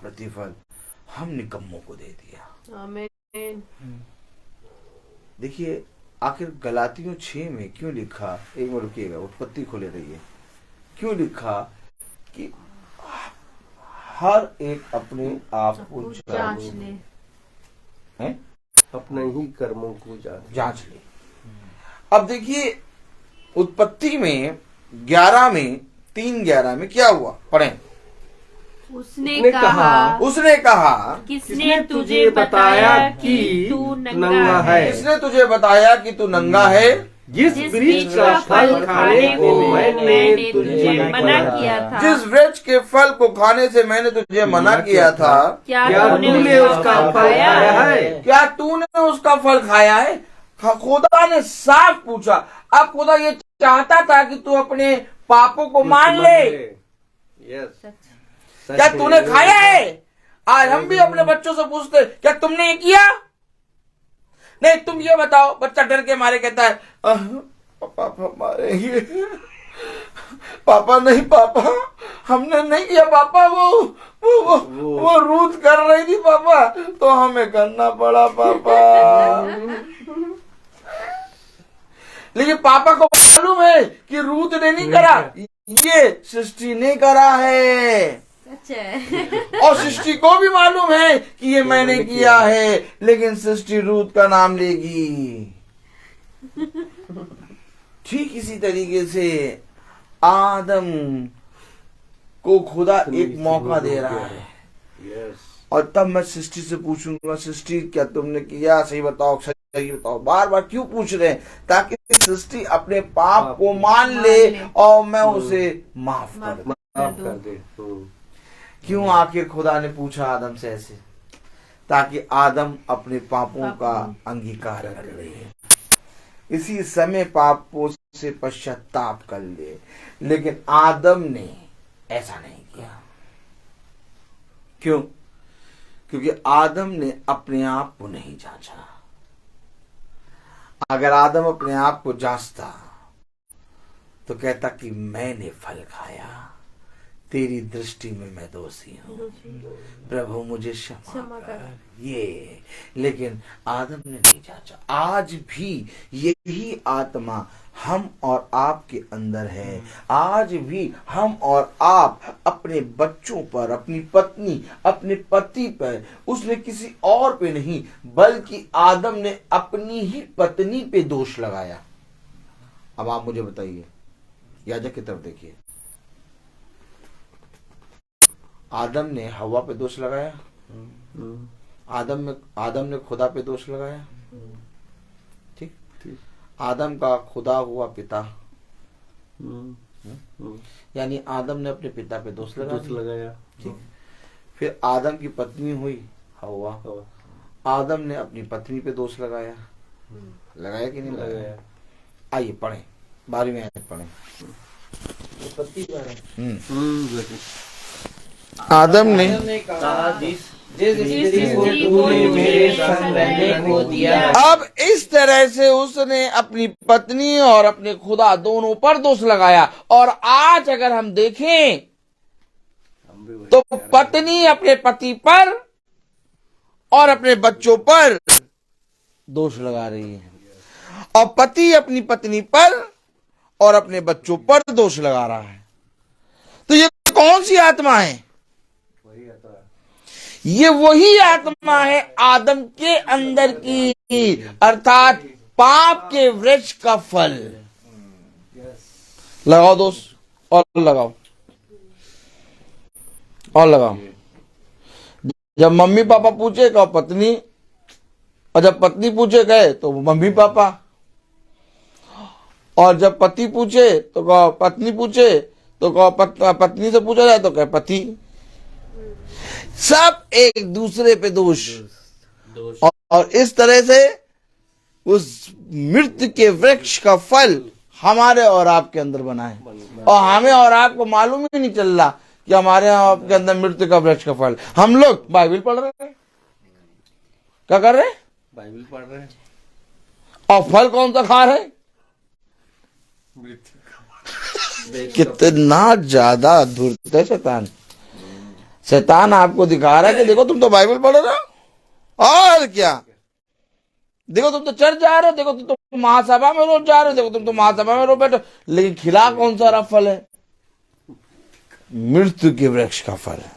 प्रतिफल हम निकम्मों को दे दिया। आमीन। देखिए आखिर गलातियों 6 में क्यों लिखा, एक बार रुकिएगा, उत्पत्ति खोले रहिए। क्यों लिखा कि हर एक अपने आप को जांच ले। हैं? अपने ही कर्मों को जांच ले। अब देखिए उत्पत्ति में 11 में 3:11 में क्या हुआ, पढ़ें। उसने कहा उसने कहा किसने तुझे बताया कि तू नंगा है। किसने तुझे बताया कि तू नंगा है। जिस वृक्ष का फल खाने को मैंने तुझे मना किया था, जिस वृक्ष के फल को खाने से मैंने तुझे मना किया था, क्या तूने उसका फल खाया है? क्या तूने उसका फल खाया है। खुदा ने साफ पूछा। अब खुदा ये चाहता था कि तू अपने पापों को मान ले। यस, क्या तूने खाया है। आज हम भी अपने बच्चों से पूछते क्या तुमने ये किया। नहीं, तुम ये बताओ। बच्चा डर के मारे कहता है पापा मारेंगे। पापा नहीं, पापा हमने नहीं किया पापा, वो रूठ कर रही थी पापा, तो हमें करना पड़ा पापा। लेकिन पापा को मालूम है कि रूथ ने नहीं करा, ये सृष्टि ने करा है। और सृष्टि को भी मालूम है कि ये मैंने किया है, लेकिन सृष्टि रूथ का नाम लेगी। ठीक इसी तरीके से आदम को खुदा एक मौका दे रहा है। और तब मैं सृष्टि से पूछूंगा, सृष्टि क्या तुमने किया, सही बताओ, सही बताओ। बार बार क्यों पूछ रहे हैं, ताकि सृष्टि अपने पाप को मान ले और मैं उसे माफ कर दे। क्यों आखिर खुदा ने पूछा आदम से ऐसे, ताकि आदम अपने पापों का अंगीकार कर ले, इसी समय पापों से पश्चाताप कर ले। लेकिन आदम ने ऐसा नहीं किया। क्यों? क्योंकि आदम ने अपने आप को नहीं जांचा। अगर आदम अपने आप को जांचता तो कहता कि मैंने फल खाया, तेरी दृष्टि में मैं दोषी हूँ, प्रभु मुझे क्षमा कर। ये लेकिन आदम ने नहीं जांचा। आज भी यही आत्मा हम और आपके अंदर है। आज भी हम और आप अपने बच्चों पर, अपनी पत्नी, अपने पति पर, उसने किसी और पे नहीं, बल्कि आदम ने अपनी ही पत्नी पे दोष लगाया। अब आप मुझे बताइए, याजक की तरफ देखिए। आदम ने हवा पे दोष लगाया, आदम ने खुदा पे दोष लगाया। ठीक, आदम का खुदा हुआ पिता, यानी आदम ने अपने पिता पे दोष लगाया। ठीक, फिर आदम की पत्नी हुई हवा, आदम ने अपनी पत्नी पे दोष लगाया। लगाया कि नहीं लगाया? आइए पढ़ें, 12वीं आयत पढ़ें। आदम ने कहा जिस स्त्री को तूने मेरे संग रहने को दिया। अब इस तरह से उसने अपनी पत्नी और अपने खुदा दोनों पर दोष लगाया। और आज अगर हम देखें तो पत्नी अपने पति पर और अपने बच्चों पर दोष लगा रही है, और पति अपनी पत्नी पर और अपने बच्चों पर दोष लगा रहा है। तो ये कौन सी आत्मा है? ये वही आत्मा है आदम के अंदर की, अर्थात पाप के वृक्ष का फल। लगाओ दोस्त, और लगाओ, और लगाओ। जब मम्मी पापा पूछे कहो पत्नी, और जब पत्नी पूछे गए तो मम्मी पापा, और जब पति पूछे तो कहो पत्नी पूछे तो कहो पत्नी से पूछा जाए तो कहे पति। सब एक दूसरे पे दोष। और इस तरह से उस मृत्यु के वृक्ष का फल हमारे और आपके अंदर बना है, और हमें और आपको मालूम ही नहीं चल रहा कि हमारे और आपके अंदर मृत्यु का वृक्ष का फल। हम लोग बाइबल पढ़ रहे हैं, क्या कर रहे हैं? बाइबल पढ़ रहे हैं, और फल कौन सा खा रहे? कितना ज्यादा धूर्त है शैतान। शैतान आपको दिखा रहा है कि देखो तुम तो बाइबल पढ़ रहे हो, और क्या, देखो तुम तो चर्च जा रहे हो, देखो तुम तो महासभा में रोज जा रहे हो, देखो तुम तो महासभा में रोज बैठो, लेकिन खिला कौन सा फल है? मृत्यु के वृक्ष का फल है।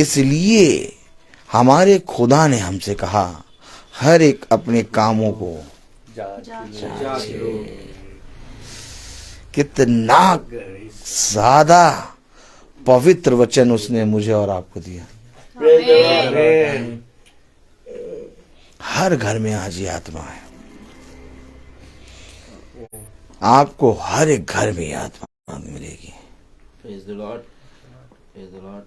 इसलिए हमारे खुदा ने हमसे कहा, हर एक अपने कामों को कितना ज्यादा पवित्र वचन उसने मुझे और आपको दिया। हर घर में आज ये आत्मा है। आपको हर एक घर में ये आत्मा मिलेगी। Praise the Lord. Praise the Lord.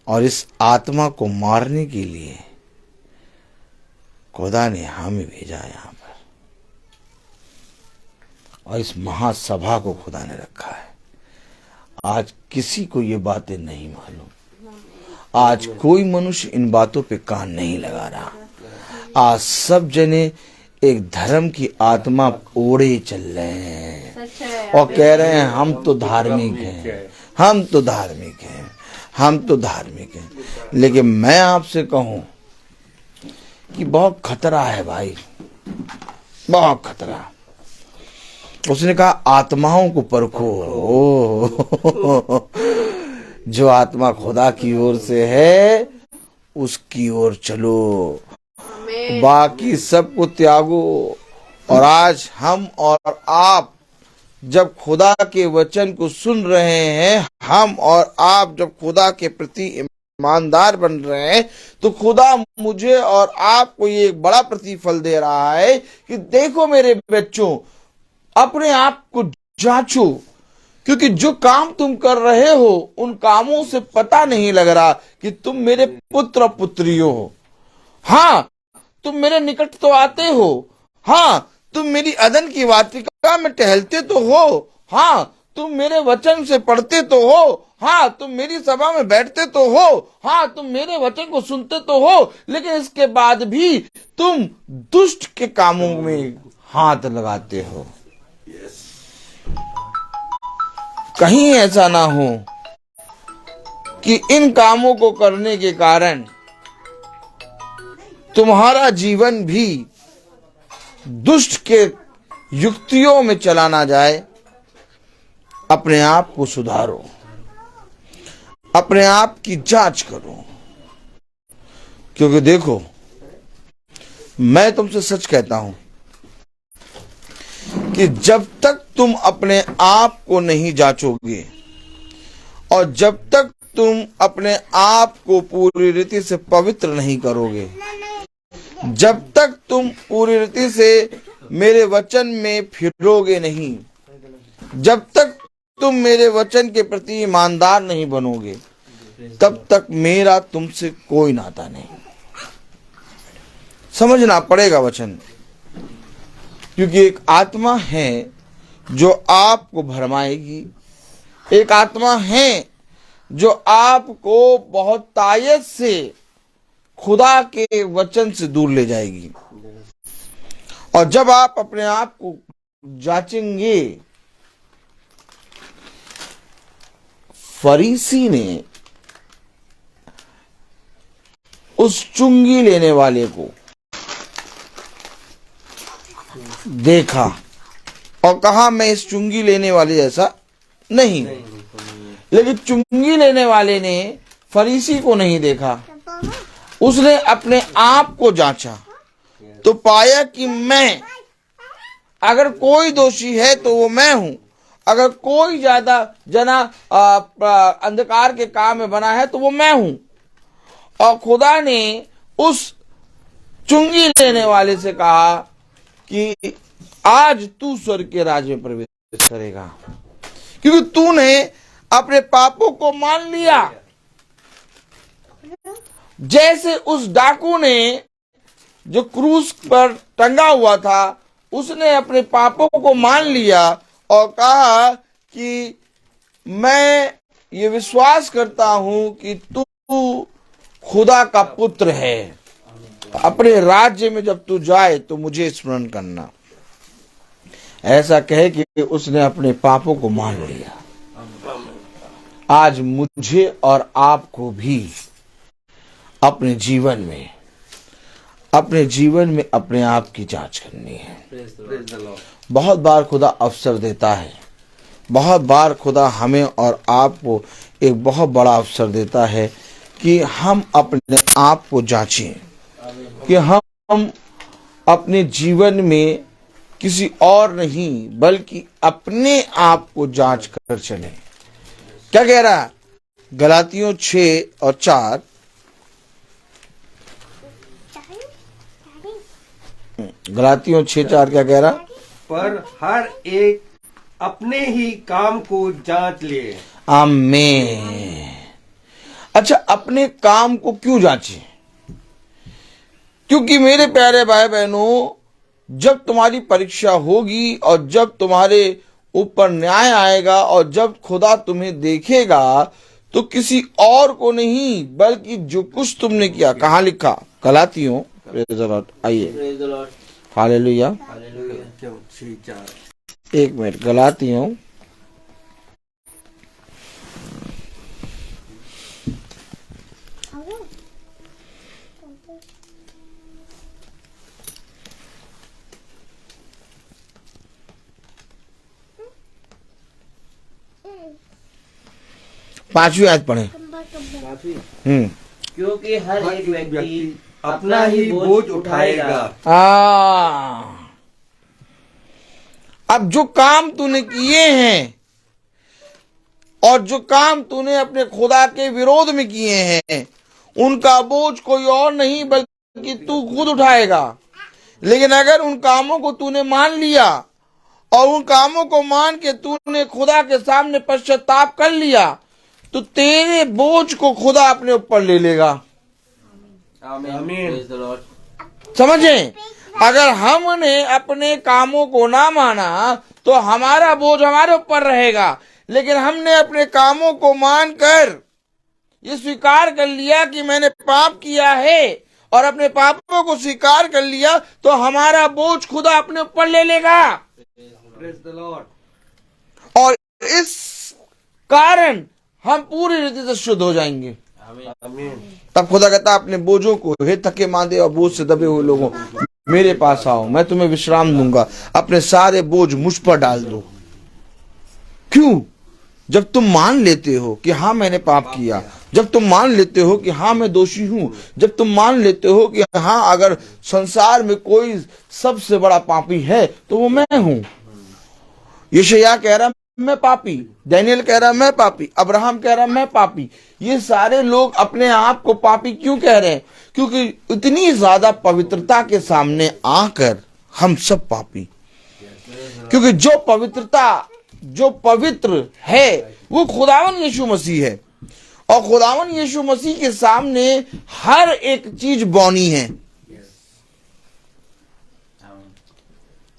और इस आत्मा को मारने के लिए खुदा ने हमें भेजा यहाँ पर, और इस महासभा को खुदा ने रखा है। आज किसी को ये बातें नहीं मालूम। आज कोई मनुष्य इन बातों पे कान नहीं लगा रहा। आज सब जने एक धर्म की आत्मा ओढ़े चल रहे हैं और कह रहे हैं हम तो धार्मिक हैं, हम तो धार्मिक हैं, हम तो धार्मिक हैं। लेकिन मैं आपसे कहूं कि बहुत खतरा है भाई, बहुत खतरा। उसने कहा आत्माओं को परखो। जो आत्मा खुदा की ओर से है उसकी ओर चलो, बाकी सबको त्यागो। और आज हम और आप जब खुदा के वचन को सुन रहे हैं, हम और आप जब खुदा के प्रति ईमानदार बन रहे हैं, तो खुदा मुझे और आपको ये एक बड़ा प्रतिफल दे रहा है कि देखो मेरे बच्चों, अपने आप को जांचो, क्योंकि जो काम तुम कर रहे हो उन कामों से पता नहीं लग रहा कि तुम मेरे पुत्र पुत्रियों हो। हाँ, तुम मेरे निकट तो आते हो। हाँ, तुम मेरी अदन की वाटिका में टहलते तो हो। हाँ, तुम मेरे वचन से पढ़ते तो हो। हाँ, तुम मेरी सभा में बैठते तो हो। हाँ, तुम मेरे वचन को सुनते तो हो। लेकिन इसके बाद भी तुम दुष्ट के कामों में हाथ लगाते हो। कहीं ऐसा ना हो कि इन कामों को करने के कारण तुम्हारा जीवन भी दुष्ट के युक्तियों में चला ना जाए। अपने आप को सुधारो, अपने आप की जांच करो। क्योंकि देखो, मैं तुमसे सच कहता हूं कि जब तक तुम अपने आप को नहीं जांचोगे और जब तक तुम अपने आप को पूरी रीति से पवित्र नहीं करोगे, जब तक तुम पूरी रीति से मेरे वचन में फिरोगे नहीं, जब तक तुम मेरे वचन के प्रति ईमानदार नहीं बनोगे, तब तक मेरा तुमसे कोई नाता नहीं। समझना पड़ेगा वचन, क्योंकि एक आत्मा है जो आपको भरमाएगी, एक आत्मा है जो आपको बहुत तायत से खुदा के वचन से दूर ले जाएगी। और जब आप अपने आप को जांचेंगे, फरीसी ने उस चुंगी लेने वाले को देखा और कहा मैं इस चुंगी लेने वाले जैसा नहीं। लेकिन चुंगी लेने वाले ने फरीसी को नहीं देखा, उसने अपने आप को जांचा तो पाया कि मैं, अगर कोई दोषी है तो वो मैं हूं, अगर कोई ज्यादा जना अंधकार के काम में बना है तो वो मैं हूं। और खुदा ने उस चुंगी लेने वाले से कहा कि आज तू स्वर्ग के राज्य में प्रवेश करेगा, क्योंकि तूने अपने पापों को मान लिया। जैसे उस डाकू ने जो क्रूस पर टंगा हुआ था, उसने अपने पापों को मान लिया और कहा कि मैं ये विश्वास करता हूं कि तू खुदा का पुत्र है। अपने राज्य में जब तू जाए तो मुझे स्मरण करना। ऐसा कहे कि उसने अपने पापों को मान लिया। आज मुझे और आपको भी अपने जीवन में अपने आप की जांच करनी है। बहुत बार खुदा अवसर देता है, बहुत बार खुदा हमें और आपको एक बहुत बड़ा अवसर देता है कि हम अपने आप को जांचें, कि हम अपने जीवन में किसी और नहीं बल्कि अपने आप को जांच कर चलें। क्या कह रहा है गलातियों 6:4? गलातियों 6:4 क्या कह रहा? पर हर एक अपने ही काम को जांच ले। आमीन। अच्छा, अपने काम को क्यों जांचें? क्योंकि मेरे प्यारे भाई बहनों, जब तुम्हारी परीक्षा होगी और जब तुम्हारे ऊपर न्याय आएगा और जब खुदा तुम्हें देखेगा तो किसी और को नहीं बल्कि जो कुछ तुमने किया, कहाँ लिखा? गलातियों, प्रेज़ द लॉर्ड, आइए, praise the Lord, hallelujah. Hallelujah. 6:4। एक मिनट, गलातियों 5वीं आयत पढ़े। क्योंकि हर एक व्यक्ति अपना ही बोझ उठाएगा। अब जो काम तूने किए हैं और जो काम तूने अपने खुदा के विरोध में किए हैं, उनका बोझ कोई और नहीं बल्कि तू खुद उठाएगा। लेकिन अगर उन कामों को तूने मान लिया और उन कामों को मान के तूने खुदा के सामने पश्चाताप कर लिया तो तेरे बोझ को खुदा अपने ऊपर ले लेगा। आमीन। Praise the Lord. समझे? अगर हमने अपने कामों को ना माना तो हमारा बोझ हमारे ऊपर रहेगा, लेकिन हमने अपने कामों को मानकर ये स्वीकार कर लिया कि मैंने पाप किया है और अपने पापों को स्वीकार कर लिया तो हमारा बोझ खुदा अपने ऊपर ले लेगा। Praise the Lord. और इस कारण हम पूरी रीति से शुद्ध हो जाएंगे। आमीन। तब खुदा कहता अपने बोझों को, हे थके मांदे और बोझ से दबे हुए लोगों, मेरे पास आओ, मैं तुम्हें विश्राम दूंगा। अपने सारे बोझ मुझ पर डाल दो। क्यों? जब तुम मान लेते हो कि हाँ मैंने पाप किया, जब तुम मान लेते हो कि हाँ मैं दोषी हूं, जब तुम मान लेते हो कि हाँ अगर संसार में कोई सबसे बड़ा पापी है तो वो मैं हूं। यशायाह कह रहा मैं पापी, डैनियल कह रहा मैं पापी, अब्राहम कह रहा मैं पापी। ये सारे लोग अपने आप को पापी क्यों कह रहे हैं? क्योंकि इतनी ज्यादा पवित्रता के सामने आकर हम सब पापी। क्योंकि जो पवित्रता, जो पवित्र है वो खुदावन यीशु मसीह है और खुदावन यीशु मसीह के सामने हर एक चीज बौनी है।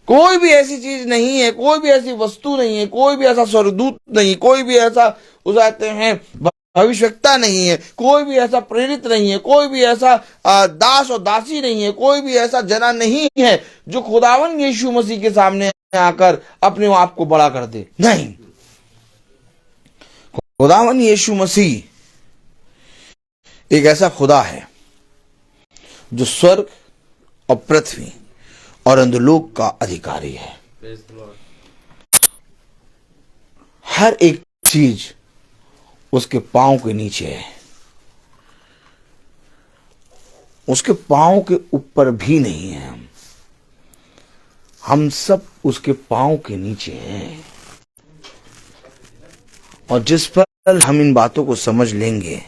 कोई भी ऐसी चीज नहीं है, कोई भी ऐसी वस्तु नहीं है, कोई भी ऐसा स्वर्गदूत नहीं, कोई भी ऐसा उजाते हैं भविष्यवक्ता नहीं है, कोई भी ऐसा प्रेरित नहीं है, कोई भी ऐसा दास और दासी नहीं है, कोई भी ऐसा जना नहीं है जो खुदावन यीशु मसीह के सामने आकर अपने आप को बड़ा कर दे। नहीं, खुदावन यीशु मसीह एक ऐसा खुदा है जो स्वर्ग और पृथ्वी और अंधलोक का अधिकारी है। हर एक चीज उसके पांव के नीचे है, उसके पांव के ऊपर भी नहीं है। हम सब उसके पांव के नीचे हैं। और जिस पर हम इन बातों को समझ लेंगे,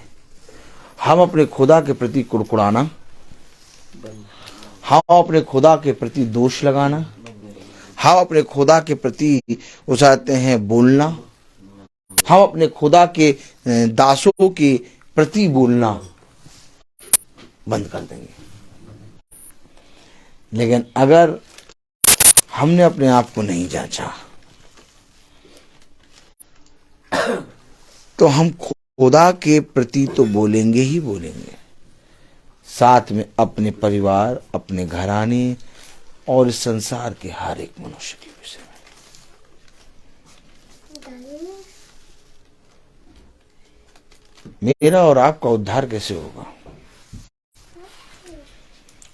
हम अपने खुदा के प्रति कुड़कुड़ाना, हम अपने खुदा के प्रति दोष लगाना, हम अपने खुदा के प्रति उसाते हैं बोलना, हम अपने खुदा के दासों के प्रति बोलना बंद कर देंगे। लेकिन अगर हमने अपने आप को नहीं जांचा तो हम खुदा के प्रति तो बोलेंगे ही बोलेंगे, साथ में अपने परिवार, अपने घराने और इस संसार के हर एक मनुष्य के विषय में। मेरा और आपका उद्धार कैसे होगा?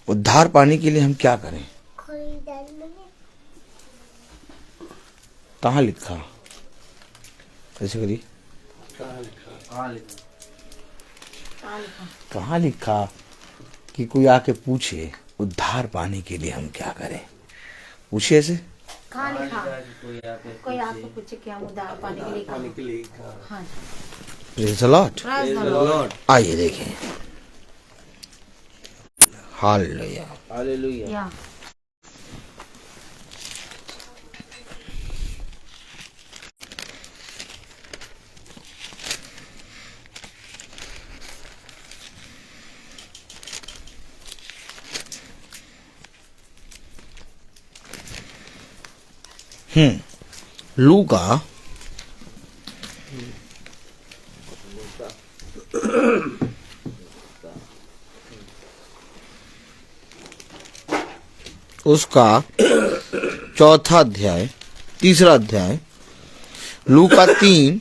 उद्धार पाने के लिए हम क्या करें? कहाँ लिखा? ऐसे करिए, कहाँ लिखा कि कोई आके पूछे उद्धार पाने के लिए हम क्या करें? पूछे ऐसे? कहाँ लिखा? कोई आपको पूछे कि हम उद्धार पाने के लिए हाँ praise the Lord. Praise the Lord। आइए देखें। हालेलुया। हालेलुया। या लूका उसका चौथा अध्याय, तीसरा अध्याय, लूका 3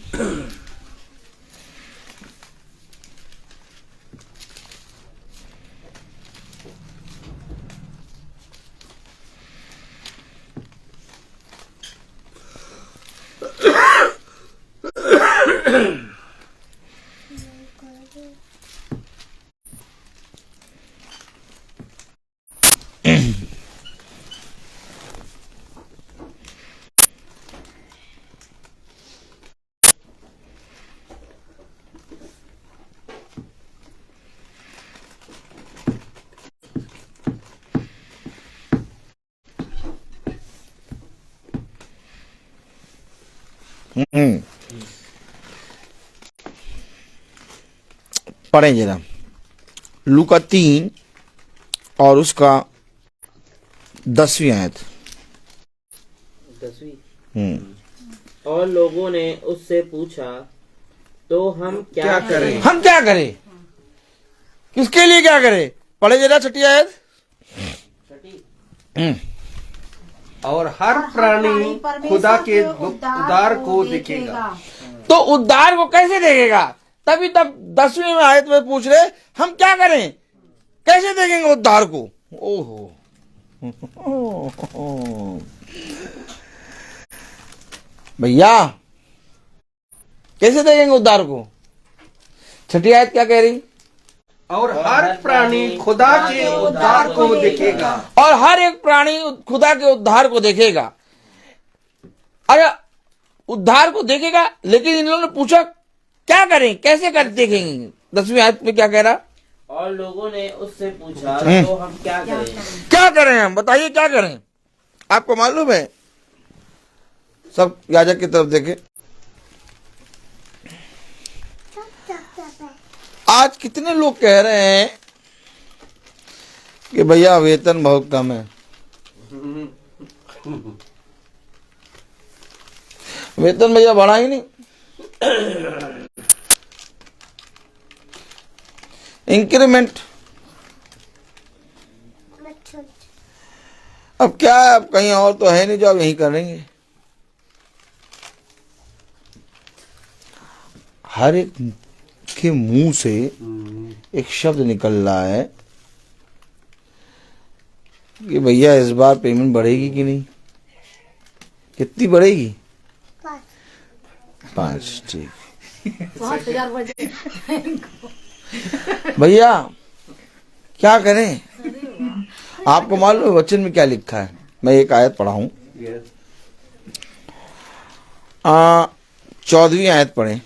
पढ़ें जरा। लूका 3 और उसका 10वीं आयत। 10वीं। और लोगों ने उससे पूछा, तो हम क्या करें? हम क्या करें? किसके लिए क्या करें? पढ़े जरा 6ठी आयत। और हर प्राणी खुदा के उद्धार को देखेगा। तो उद्धार को कैसे देखेगा? तभी तब 10वीं में आयत में पूछ रहे हम क्या करें, कैसे देखेंगे उद्धार को? ओहो भैया, कैसे देखेंगे उद्धार को? 6ठी आयत क्या कह रही? और हर प्राणी खुदा के उद्धार को देखेगा। और हर एक प्राणी खुदा के उद्धार को देखेगा। अरे उद्धार को देखेगा, लेकिन इन लोगों ने पूछा क्या करें, कैसे कर देखेंगे? 10वीं आयत में क्या कह रहा? और लोगों ने उससे पूछा, तो हम क्या करें? क्या करें हम? बताइए क्या करें? आपको मालूम है? सब याजक की तरफ देखे। आज कितने लोग कह रहे हैं कि भैया वेतन बहुत कम है। वेतन भैया बढ़ा ही नहीं, इंक्रीमेंट। अब क्या है, अब कहीं और तो है नहीं जो अब यहीं करेंगे। हर एक के मुंह से एक शब्द निकल रहा है कि भैया इस बार पेमेंट बढ़ेगी कि नहीं? कितनी बढ़ेगी? 5। ठीक। 5000 बजे भैया क्या करें? आपको मालूम है वचन में क्या लिखा है? मैं एक आयत पढ़ा हूं। 14वीं आयत पढ़े।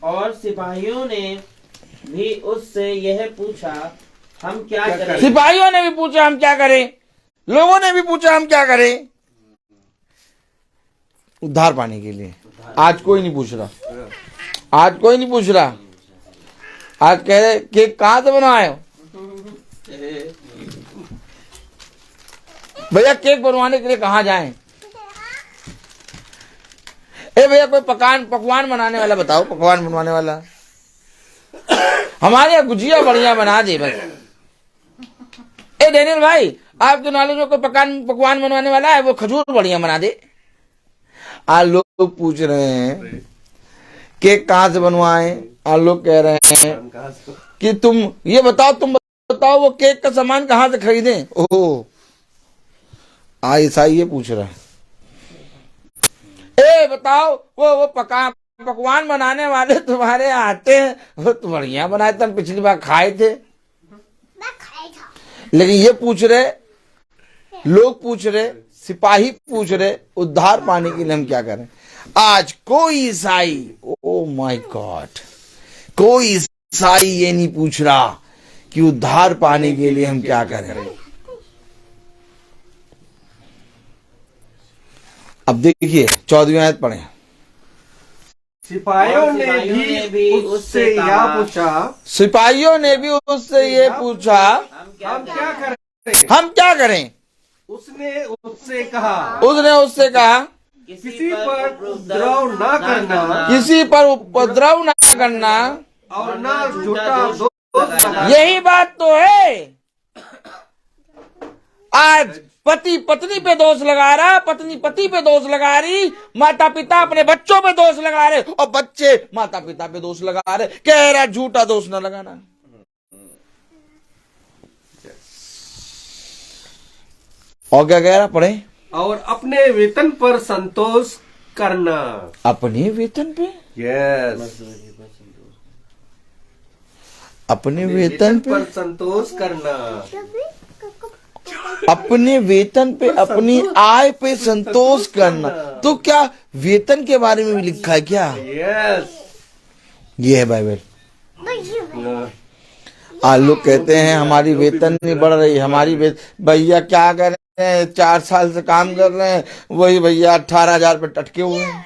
और सिपाहियों ने भी उससे यह पूछा, हम क्या करें? सिपाहियों ने भी पूछा हम क्या करें, लोगों ने भी पूछा हम क्या करें उद्धार पाने के लिए। आज कोई नहीं पूछ रहा, आज कोई नहीं पूछ रहा। आज कह रहे केक कहां से बनवाए हो? भैया केक बनवाने के लिए कहां जाएं? ए भैया कोई पकवान बनाने वाला बताओ, पकवान बनवाने वाला। हमारे यहाँ गुजिया बढ़िया बना दे बस। ए डेनियल भाई, आपके नॉलेज में कोई पकवान बनवाने वाला है? वो खजूर बढ़िया बना दे। आज लोग पूछ रहे हैं केक कहाँ से बनवाएं। आज लोग कह रहे हैं कि तुम ये बताओ, तुम बताओ वो केक का सामान कहाँ से खरीदें। ओह, ईसाई ये पूछ रहा है। ए बताओ वो पकवान बनाने वाले तुम्हारे यहाँ आते हैं, वो तो बढ़िया बनाए थे, पिछली बार खाए थे। लेकिन ये पूछ रहे, लोग पूछ रहे, सिपाही पूछ रहे, उद्धार पाने के लिए हम क्या करें। आज कोई ईसाई, ओ माय गॉड, कोई ईसाई ये नहीं पूछ रहा कि उद्धार पाने के लिए हम क्या करें। अब देखिए 14वीं आयत पढ़े। सिपाहियों ने भी उससे यह पूछा, सिपाहियों ने भी उससे ये पूछा, हम क्या करें? हम क्या करें। उसने उससे कहा, किसी पर उपद्रव न करना, किसी पर उपद्रव न करना और न झूठा दोष लगाना। यही बात तो है। आज पति पत्नी पे दोष लगा रहा, पत्नी पति पे दोष लगा रही, माता पिता अपने बच्चों पे दोष लगा रहे, और बच्चे माता पिता पे दोष लगा रहे। कह रहा झूठा दोष न लगाना। और क्या कह रहा पढ़े। और अपने वेतन पर संतोष करना। अपने वेतन पे, यस, अपने वेतन पे संतोष करना। अपने वेतन पे, अपनी आय पे संतोष करना। तो क्या वेतन के बारे में भी लिखा है क्या? यस, ये है बाइबल। आज लोग कहते हैं हमारी वेतन नहीं बढ़ रही, हमारी भैया क्या कर रहे हैं, 4 साल से काम कर रहे हैं, वही भैया 18,000 पे टटके हुए हैं।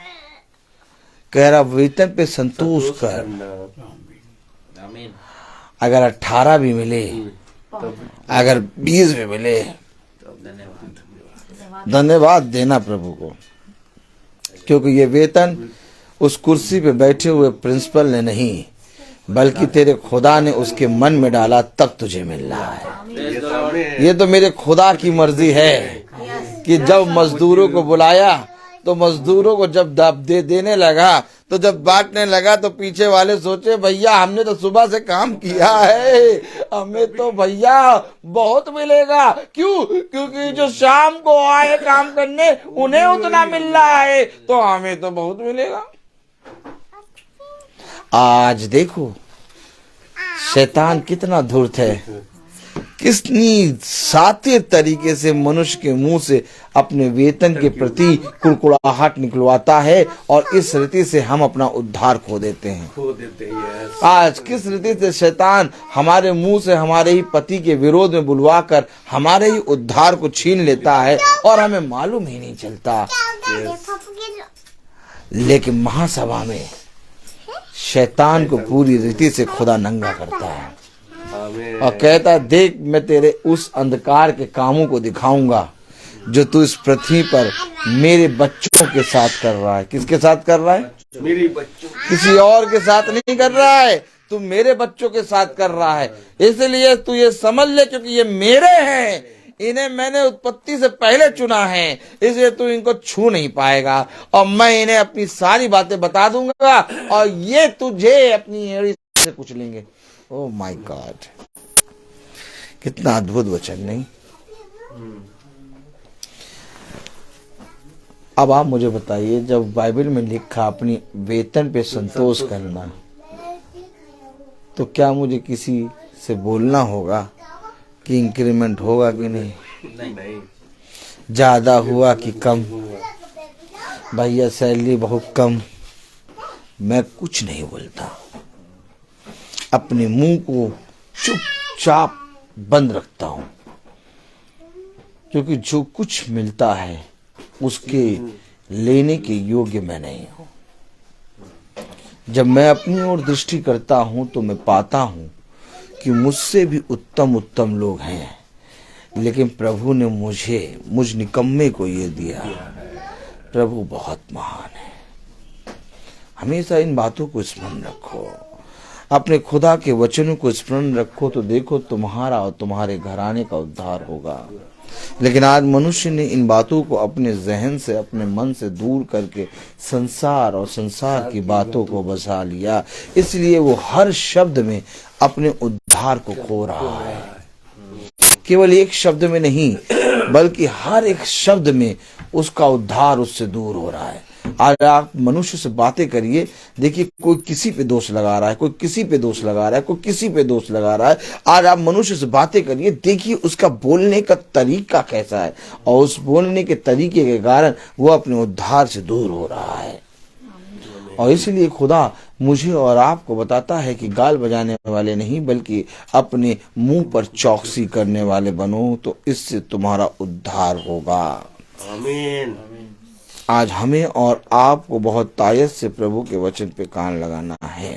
कह रहा वेतन पे संतोष कर। अगर 18 भी मिले, अगर 20 भी मिले, धन्यवाद देना प्रभु को, क्योंकि ये वेतन उस कुर्सी पे बैठे हुए प्रिंसिपल ने नहीं, बल्कि तेरे खुदा ने उसके मन में डाला, तब तुझे मिल रहा है। ये तो मेरे खुदा की मर्जी है कि जब मजदूरों को बुलाया तो मजदूरों को जब देने लगा, तो जब बांटने लगा, तो पीछे वाले सोचे भैया हमने तो सुबह से काम किया है, हमें तो भैया बहुत मिलेगा। क्यों? क्योंकि जो शाम को आए काम करने उन्हें उतना मिल रहा है, तो हमें तो बहुत मिलेगा। आज देखो शैतान कितना धूर्त है, कितनी सातिर तरीके से मनुष्य के मुंह से अपने वेतन के प्रति कुड़कुड़ाहट निकलवाता है, और इस रीति से हम अपना उद्धार खो देते हैं। आज किस रीति से शैतान हमारे मुंह से हमारे ही पति के विरोध में बुलवाकर हमारे ही उद्धार को छीन लेता है, और हमें मालूम ही नहीं चलता। लेकिन महासभा में शैतान को पूरी रीति से खुदा नंगा करता है और कहता है देख मैं तेरे उस अंधकार के कामों को दिखाऊंगा जो तू इस पृथ्वी पर मेरे बच्चों के साथ कर रहा है। किसके साथ कर रहा है? मेरे बच्चों। किसी और के साथ नहीं कर रहा है, तू मेरे बच्चों के साथ कर रहा है। इसलिए तू ये समझ ले, क्योंकि ये मेरे हैं, इन्हें मैंने उत्पत्ति से पहले चुना है, इसलिए तू इनको छू नहीं पाएगा, और मैं इन्हें अपनी सारी बातें बता दूंगा, और ये तुझे अपनी एड़ी से कुचलेंगे। ओह माय गॉड, कितना अद्भुत वचन नहीं। अब आप मुझे बताइए, जब बाइबल में लिखा अपनी वेतन पे संतोष करना, तो क्या मुझे किसी से बोलना होगा कि इंक्रीमेंट होगा कि नहीं, ज्यादा हुआ कि कम, भैया सैलरी बहुत कम? मैं कुछ नहीं बोलता, अपने मुंह को चुपचाप बंद रखता हूं, क्योंकि जो कुछ मिलता है उसके लेने के योग्य मैं नहीं हूं। जब मैं अपनी ओर दृष्टि करता हूं तो मैं पाता हूं कि मुझसे भी उत्तम उत्तम लोग हैं, लेकिन प्रभु ने मुझ निकम्मे को ये दिया। प्रभु बहुत महान है। हमेशा इन बातों को स्मरण रखो, अपने खुदा के वचनों को स्मरण रखो, तो देखो तुम्हारा और तुम्हारे घराने का उद्धार होगा। लेकिन आज मनुष्य ने इन बातों को अपने जहन से, अपने मन से दूर करके संसार और संसार की बातों को बसा लिया, इसलिए वो हर शब्द में अपने उद्धार को खो रहा है। केवल एक शब्द में नहीं, बल्कि हर एक शब्द में उसका उद्धार उससे दूर हो रहा है। आज आप मनुष्य से बातें करिए, देखिए कोई किसी पे दोष लगा रहा है, कोई किसी पे दोष लगा रहा है, कोई किसी पे दोष लगा रहा है। आज आप मनुष्य से बातें करिए, देखिए उसका बोलने का तरीका कैसा है, और उस बोलने के तरीके के कारण वो अपने उद्धार से दूर हो रहा है। और इसलिए खुदा मुझे और आपको बताता है कि गाल बजाने वाले नहीं बल्कि अपने मुंह पर चौकसी करने वाले बनो, तो इससे तुम्हारा उद्धार होगा। आमीन। आज हमें और आपको बहुत तायत से प्रभु के वचन पे कान लगाना है।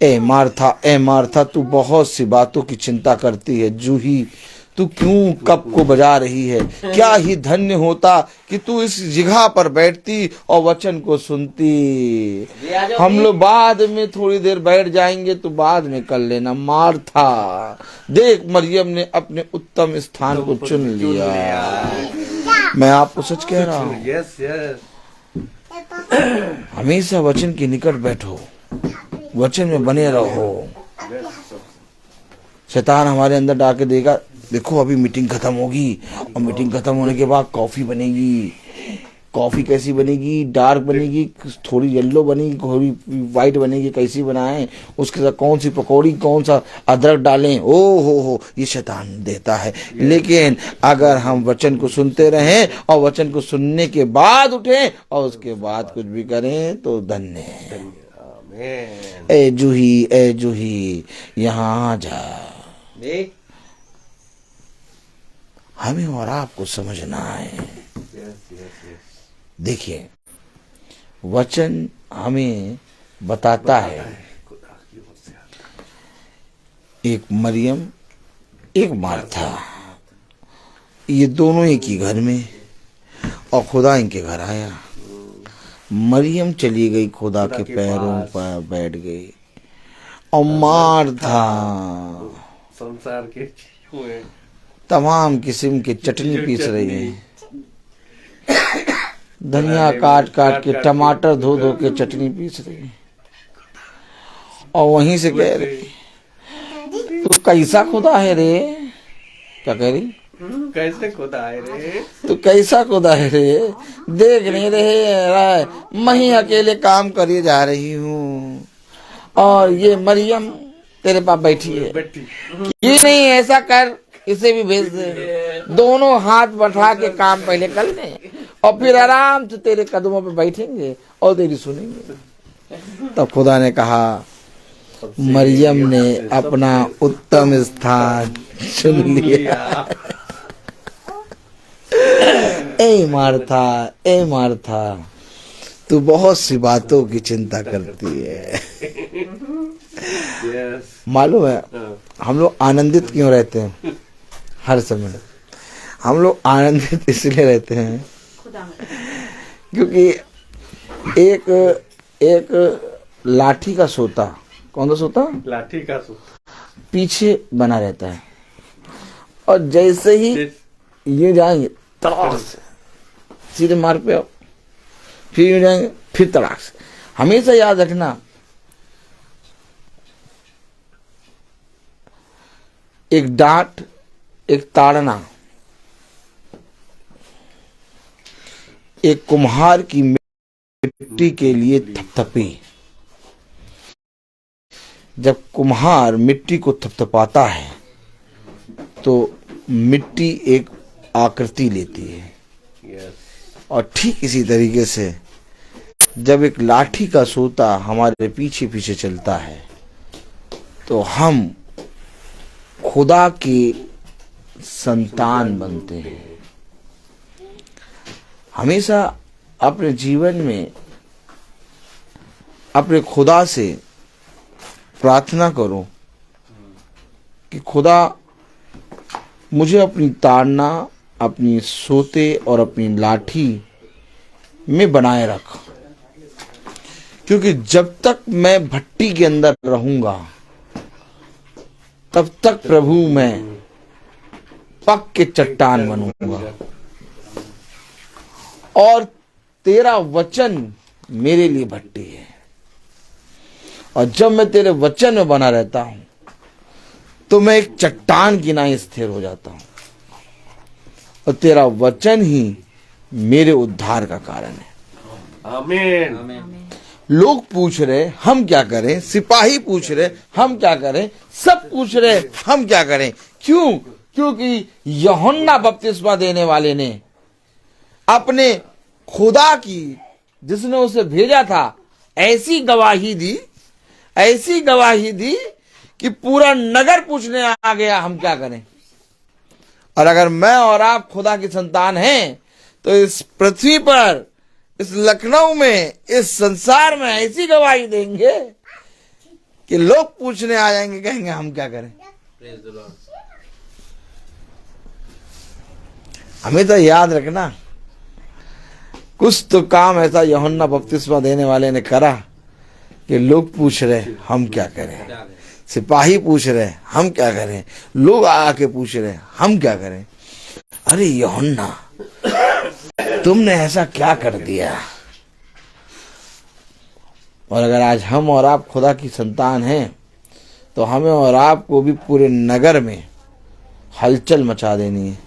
ए मार्था, तू बहुत सी बातों की चिंता करती है। जूही, तू क्यों कप को बजा रही है? क्या ही धन्य होता कि तू इस जगह पर बैठती और वचन को सुनती। हम लोग बाद में थोड़ी देर बैठ जाएंगे, तो बाद में कर लेना। मार्था, देख मरियम ने अपने उत्तम स्थान को चुन लिया। मैं आपको सच कह रहा हूँ, यस यस। हमेशा वचन के निकट बैठो, वचन में बने रहो। शैतान हमारे अंदर डाल के देगा, देखो अभी मीटिंग खत्म होगी और मीटिंग खत्म होने के बाद कॉफी बनेगी। कॉफी कैसी बनेगी? डार्क बनेगी, थोड़ी येलो बनेगी, थोड़ी वाइट बनेगी। कैसी बनाएं? उसके साथ कौन सी पकौड़ी, कौन सा अदरक डालें? ओ हो, ये शैतान देता है। लेकिन अगर हम वचन को सुनते रहें और वचन को सुनने के बाद उठें और उसके बाद कुछ भी करें तो धन्य है। ए जूही, यहाँ आ जा। देख, हमें और आपको समझना है। देखिए, वचन हमें बताता है, एक मरियम, एक मार्था, ये दोनों एक ही घर में, और खुदा इनके घर आया। मरियम चली गई, खुदा के पैरों पर बैठ गई, और मार्था संसार के हुए तमाम किस्म की चटनी पीस रही है। धनिया काट काट के, टमाटर धो धो के चटनी पीस रही है, और वहीं से कह रही, तू कैसा खुदा है रे? क्या कह रही? कैसे खुदा है रे? तू कैसा खुदा है रे? देख नहीं रहे, मैं ही अकेले काम करिए जा रही हूँ, और ये मरियम तेरे पास बैठी है। ये नहीं, ऐसा कर, इसे भी भेज दे। दोनों हाथ बैठा के काम पहले कर लें, और फिर आराम से तेरे कदमों पे बैठेंगे और तेरी सुनेंगे। तब खुदा ने कहा, मरियम ने अपना उत्तम स्थान चुन लिया। ए मार्था, तू बहुत सी बातों की चिंता करती है। मालूम है हम लोग आनंदित क्यों रहते हैं? हर समय हम लोग आनंदित इसलिए रहते हैं क्योंकि एक लाठी का सोता, कौन सा सोता? लाठी का सोता पीछे बना रहता है, और जैसे ही ये जाएंगे तड़ाक से सीधे मार पे, फिर यूं जाएंगे, फिर तड़ाक से। हमेशा याद रखना, एक डांट, एक ताड़ना, एक कुम्हार की मिट्टी के लिए थपथपी। जब कुम्हार मिट्टी को थपथपाता है तो मिट्टी एक आकृति लेती है, और ठीक इसी तरीके से जब एक लाठी का सोता हमारे पीछे पीछे चलता है तो हम खुदा के संतान बनते हैं। हमेशा अपने जीवन में अपने खुदा से प्रार्थना करो कि खुदा मुझे अपनी ताड़ना, अपनी सोते और अपनी लाठी में बनाए रख, क्योंकि जब तक मैं भट्टी के अंदर रहूंगा तब तक प्रभु मैं पक के चट्टान बनूंगा, और तेरा वचन मेरे लिए भट्टी है। और जब मैं तेरे वचन में बना रहता हूं तो मैं एक चट्टान की नाई स्थिर हो जाता हूं, और तेरा वचन ही मेरे उद्धार का कारण है। आमीन। लोग पूछ रहे हम क्या करें, सिपाही पूछ रहे हम क्या करें, सब पूछ रहे हम क्या करें। क्यों? क्योंकि यूहन्ना बपतिस्मा देने वाले ने अपने खुदा की, जिसने उसे भेजा था, ऐसी गवाही दी कि पूरा नगर पूछने आ गया हम क्या करें। और अगर मैं और आप खुदा की संतान हैं तो इस पृथ्वी पर, इस लखनऊ में, इस संसार में ऐसी गवाही देंगे कि लोग पूछने आ जाएंगे, कहेंगे हम क्या करें। हमें तो याद रखना, कुछ तो काम ऐसा यूहन्ना बपतिस्मा देने वाले ने करा कि लोग पूछ रहे हम क्या करें, सिपाही पूछ रहे हम क्या करें, लोग आके पूछ रहे हम क्या करें। अरे यूहन्ना, तुमने ऐसा क्या कर दिया। और अगर आज हम और आप खुदा की संतान हैं तो हमें और आपको भी पूरे नगर में हलचल मचा देनी है,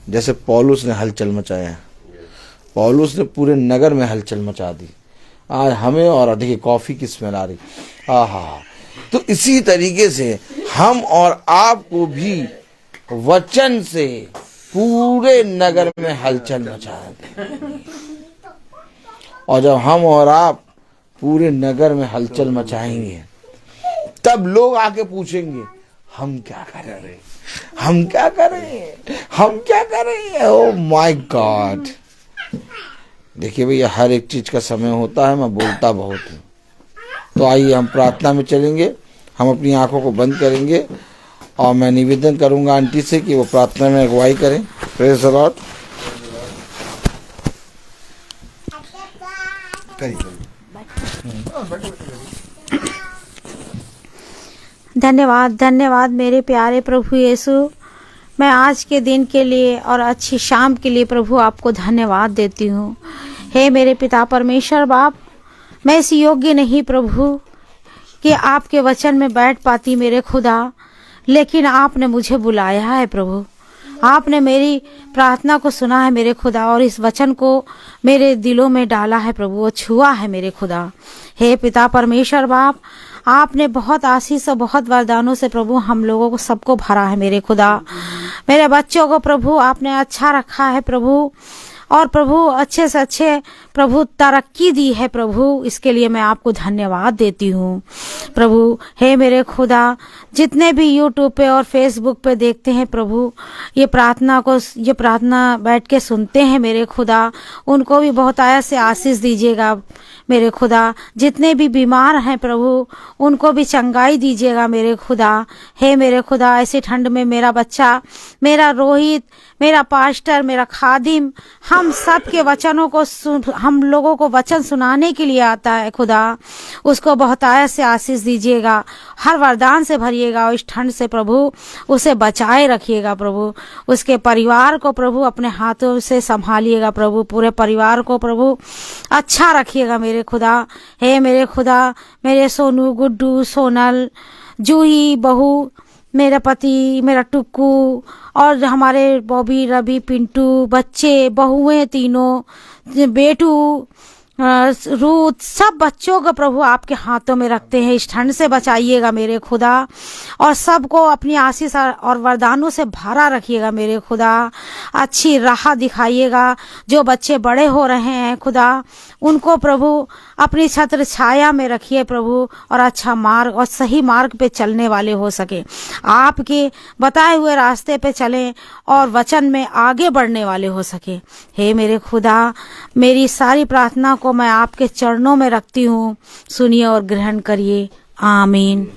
जैसे पौलुस ने हलचल मचाया। पौलुस ने पूरे नगर में हलचल मचा दी। आज हमें, और देखिए कॉफी की स्मेल आ रही, आहा। तो इसी तरीके से हम और आपको भी वचन से पूरे नगर में हलचल मचा दें। और जब हम और आप पूरे नगर में हलचल मचाएंगे तब लोग आके पूछेंगे हम क्या करें, हम क्या करें, हम क्या करें। Oh my God. देखिए भैया, हर एक चीज का समय होता है, मैं बोलता बहुत हूँ। तो आइए हम प्रार्थना में चलेंगे, हम अपनी आंखों को बंद करेंगे और मैं निवेदन करूंगा आंटी से कि वो प्रार्थना में अगुवाई करें। Praise the Lord. धन्यवाद, धन्यवाद मेरे प्यारे प्रभु यीशु। मैं आज के दिन के लिए और अच्छी शाम के लिए प्रभु आपको धन्यवाद देती हूँ। हे मेरे पिता परमेश्वर बाप, मैं इस योग्य नहीं प्रभु कि आपके वचन में बैठ पाती मेरे खुदा, लेकिन आपने मुझे बुलाया है प्रभु। आपने मेरी प्रार्थना को सुना है मेरे खुदा, और इस वचन को मेरे दिलों में डाला है प्रभु, वो छुआ है मेरे खुदा। हे पिता परमेश्वर बाप, आपने बहुत आशीष और बहुत वरदानों से प्रभु हम लोगों को सबको भरा है मेरे खुदा। मेरे बच्चों को प्रभु आपने अच्छा रखा है प्रभु, और प्रभु अच्छे से अच्छे प्रभु तरक्की दी है प्रभु। इसके लिए मैं आपको धन्यवाद देती हूँ प्रभु। हे मेरे खुदा, जितने भी यूट्यूब पे और फेसबुक पे देखते हैं प्रभु, ये प्रार्थना बैठ के सुनते हैं मेरे खुदा, उनको भी बहुत आया से आशीष दीजिएगा मेरे खुदा। जितने भी बीमार हैं प्रभु, उनको भी चंगाई दीजिएगा मेरे खुदा। हे मेरे खुदा, ऐसी ठंड में मेरा बच्चा, मेरा रोहित, मेरा पास्टर, मेरा खादिम, हम सब के वचनों को हम लोगों को वचन सुनाने के लिए आता है खुदा, उसको बहुत आया से आशीष दीजिएगा, हर वरदान से भरिएगा, और इस ठंड से प्रभु उसे बचाए रखिएगा प्रभु। उसके परिवार को प्रभु अपने हाथों से संभालिएगा प्रभु, पूरे परिवार को प्रभु अच्छा रखिएगा मेरे खुदा। हे मेरे खुदा, मेरे सोनू, गुड्डू, सोनल, जूही बहू, मेरा पति, मेरा टुक्कू, और हमारे बॉबी, रवि, पिंटू, बच्चे, बहुएं तीनों, बेटू, रूथ, सब बच्चों को प्रभु आपके हाथों में रखते हैं। इस ठंड से बचाइएगा मेरे खुदा, और सबको अपनी आशीष और वरदानों से भरा रखिएगा मेरे खुदा। अच्छी राह दिखाइएगा। जो बच्चे बड़े हो रहे हैं खुदा, उनको प्रभु अपनी छत्र छाया में रखिए प्रभु, और अच्छा मार्ग और सही मार्ग पे चलने वाले हो सके, आपके बताए हुए रास्ते पे चलें और वचन में आगे बढ़ने वाले हो सके। हे मेरे खुदा, मेरी सारी प्रार्थना को मैं आपके चरणों में रखती हूँ, सुनिए और ग्रहण करिए। आमीन।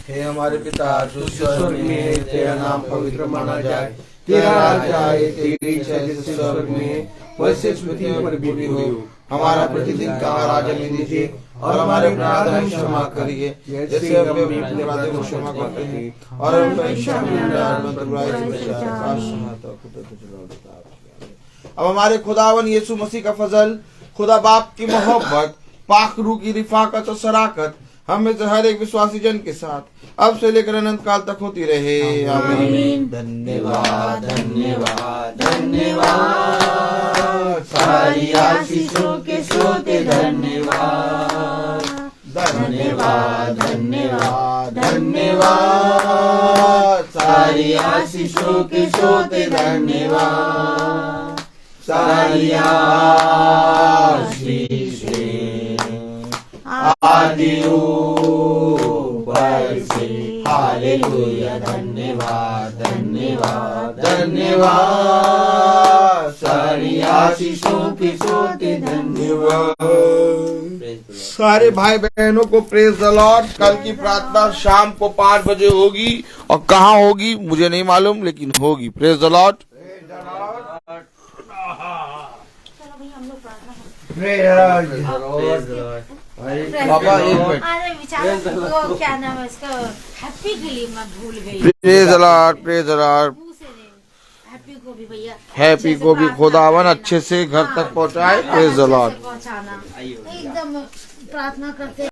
हे हमारे पिता जो स्वर्ग में है, तेरा नाम पवित्र माना जाए, तेरा राज्य आए, तेरी इच्छा जैसे स्वर्ग में वैसे पृथ्वी पर भी हो। हमारा प्रतिदिन का आहार आज हमें दीजिए, और हमारे अपराध हम क्षमा करिए जैसे हम भी अपने अपराधों को क्षमा करते हैं, और हम परीक्षा में न डालना, बुराई से बचाओ। अब हमारे खुदावन यीशु मसीह का फजल, खुदा बाप की मोहब्बत, पाक रूह की रिफाकत और शराकत हम में से हर एक विश्वासी जन के साथ अब से लेकर अनंत काल तक होती रहे। आमीन। धन्यवाद धन्यवाद धन्यवाद, सारी आशीषों के स्रोते धन्यवाद धन्यवाद धन्यवाद धन्यवाद, सारी आशीषों के स्रोते धन्यवाद, सारी आशीषें आदि ऊपर से। हालेलुया। धन्यवाद धन्यवाद धन्यवाद, सारी आशीषों के स्रोते धन्यवाद। सारे भाई बहनों को प्रेज द लॉर्ड। कल की प्रार्थना शाम को 5 बजे होगी और कहाँ होगी मुझे नहीं मालूम, लेकिन होगी। Praise the Lord. बाबा एक मिनट। अरे बेचारा वो क्या नाम है इसका, हैप्पी के लिए मैं भूल गई। Praise the Lord praise the Lord. Happy को भी भैया, हैप्पी को भी खुदावन अच्छे से घर तक पहुँचाए। Praise the Lord. पहुंचाना एकदम प्रार्थना करते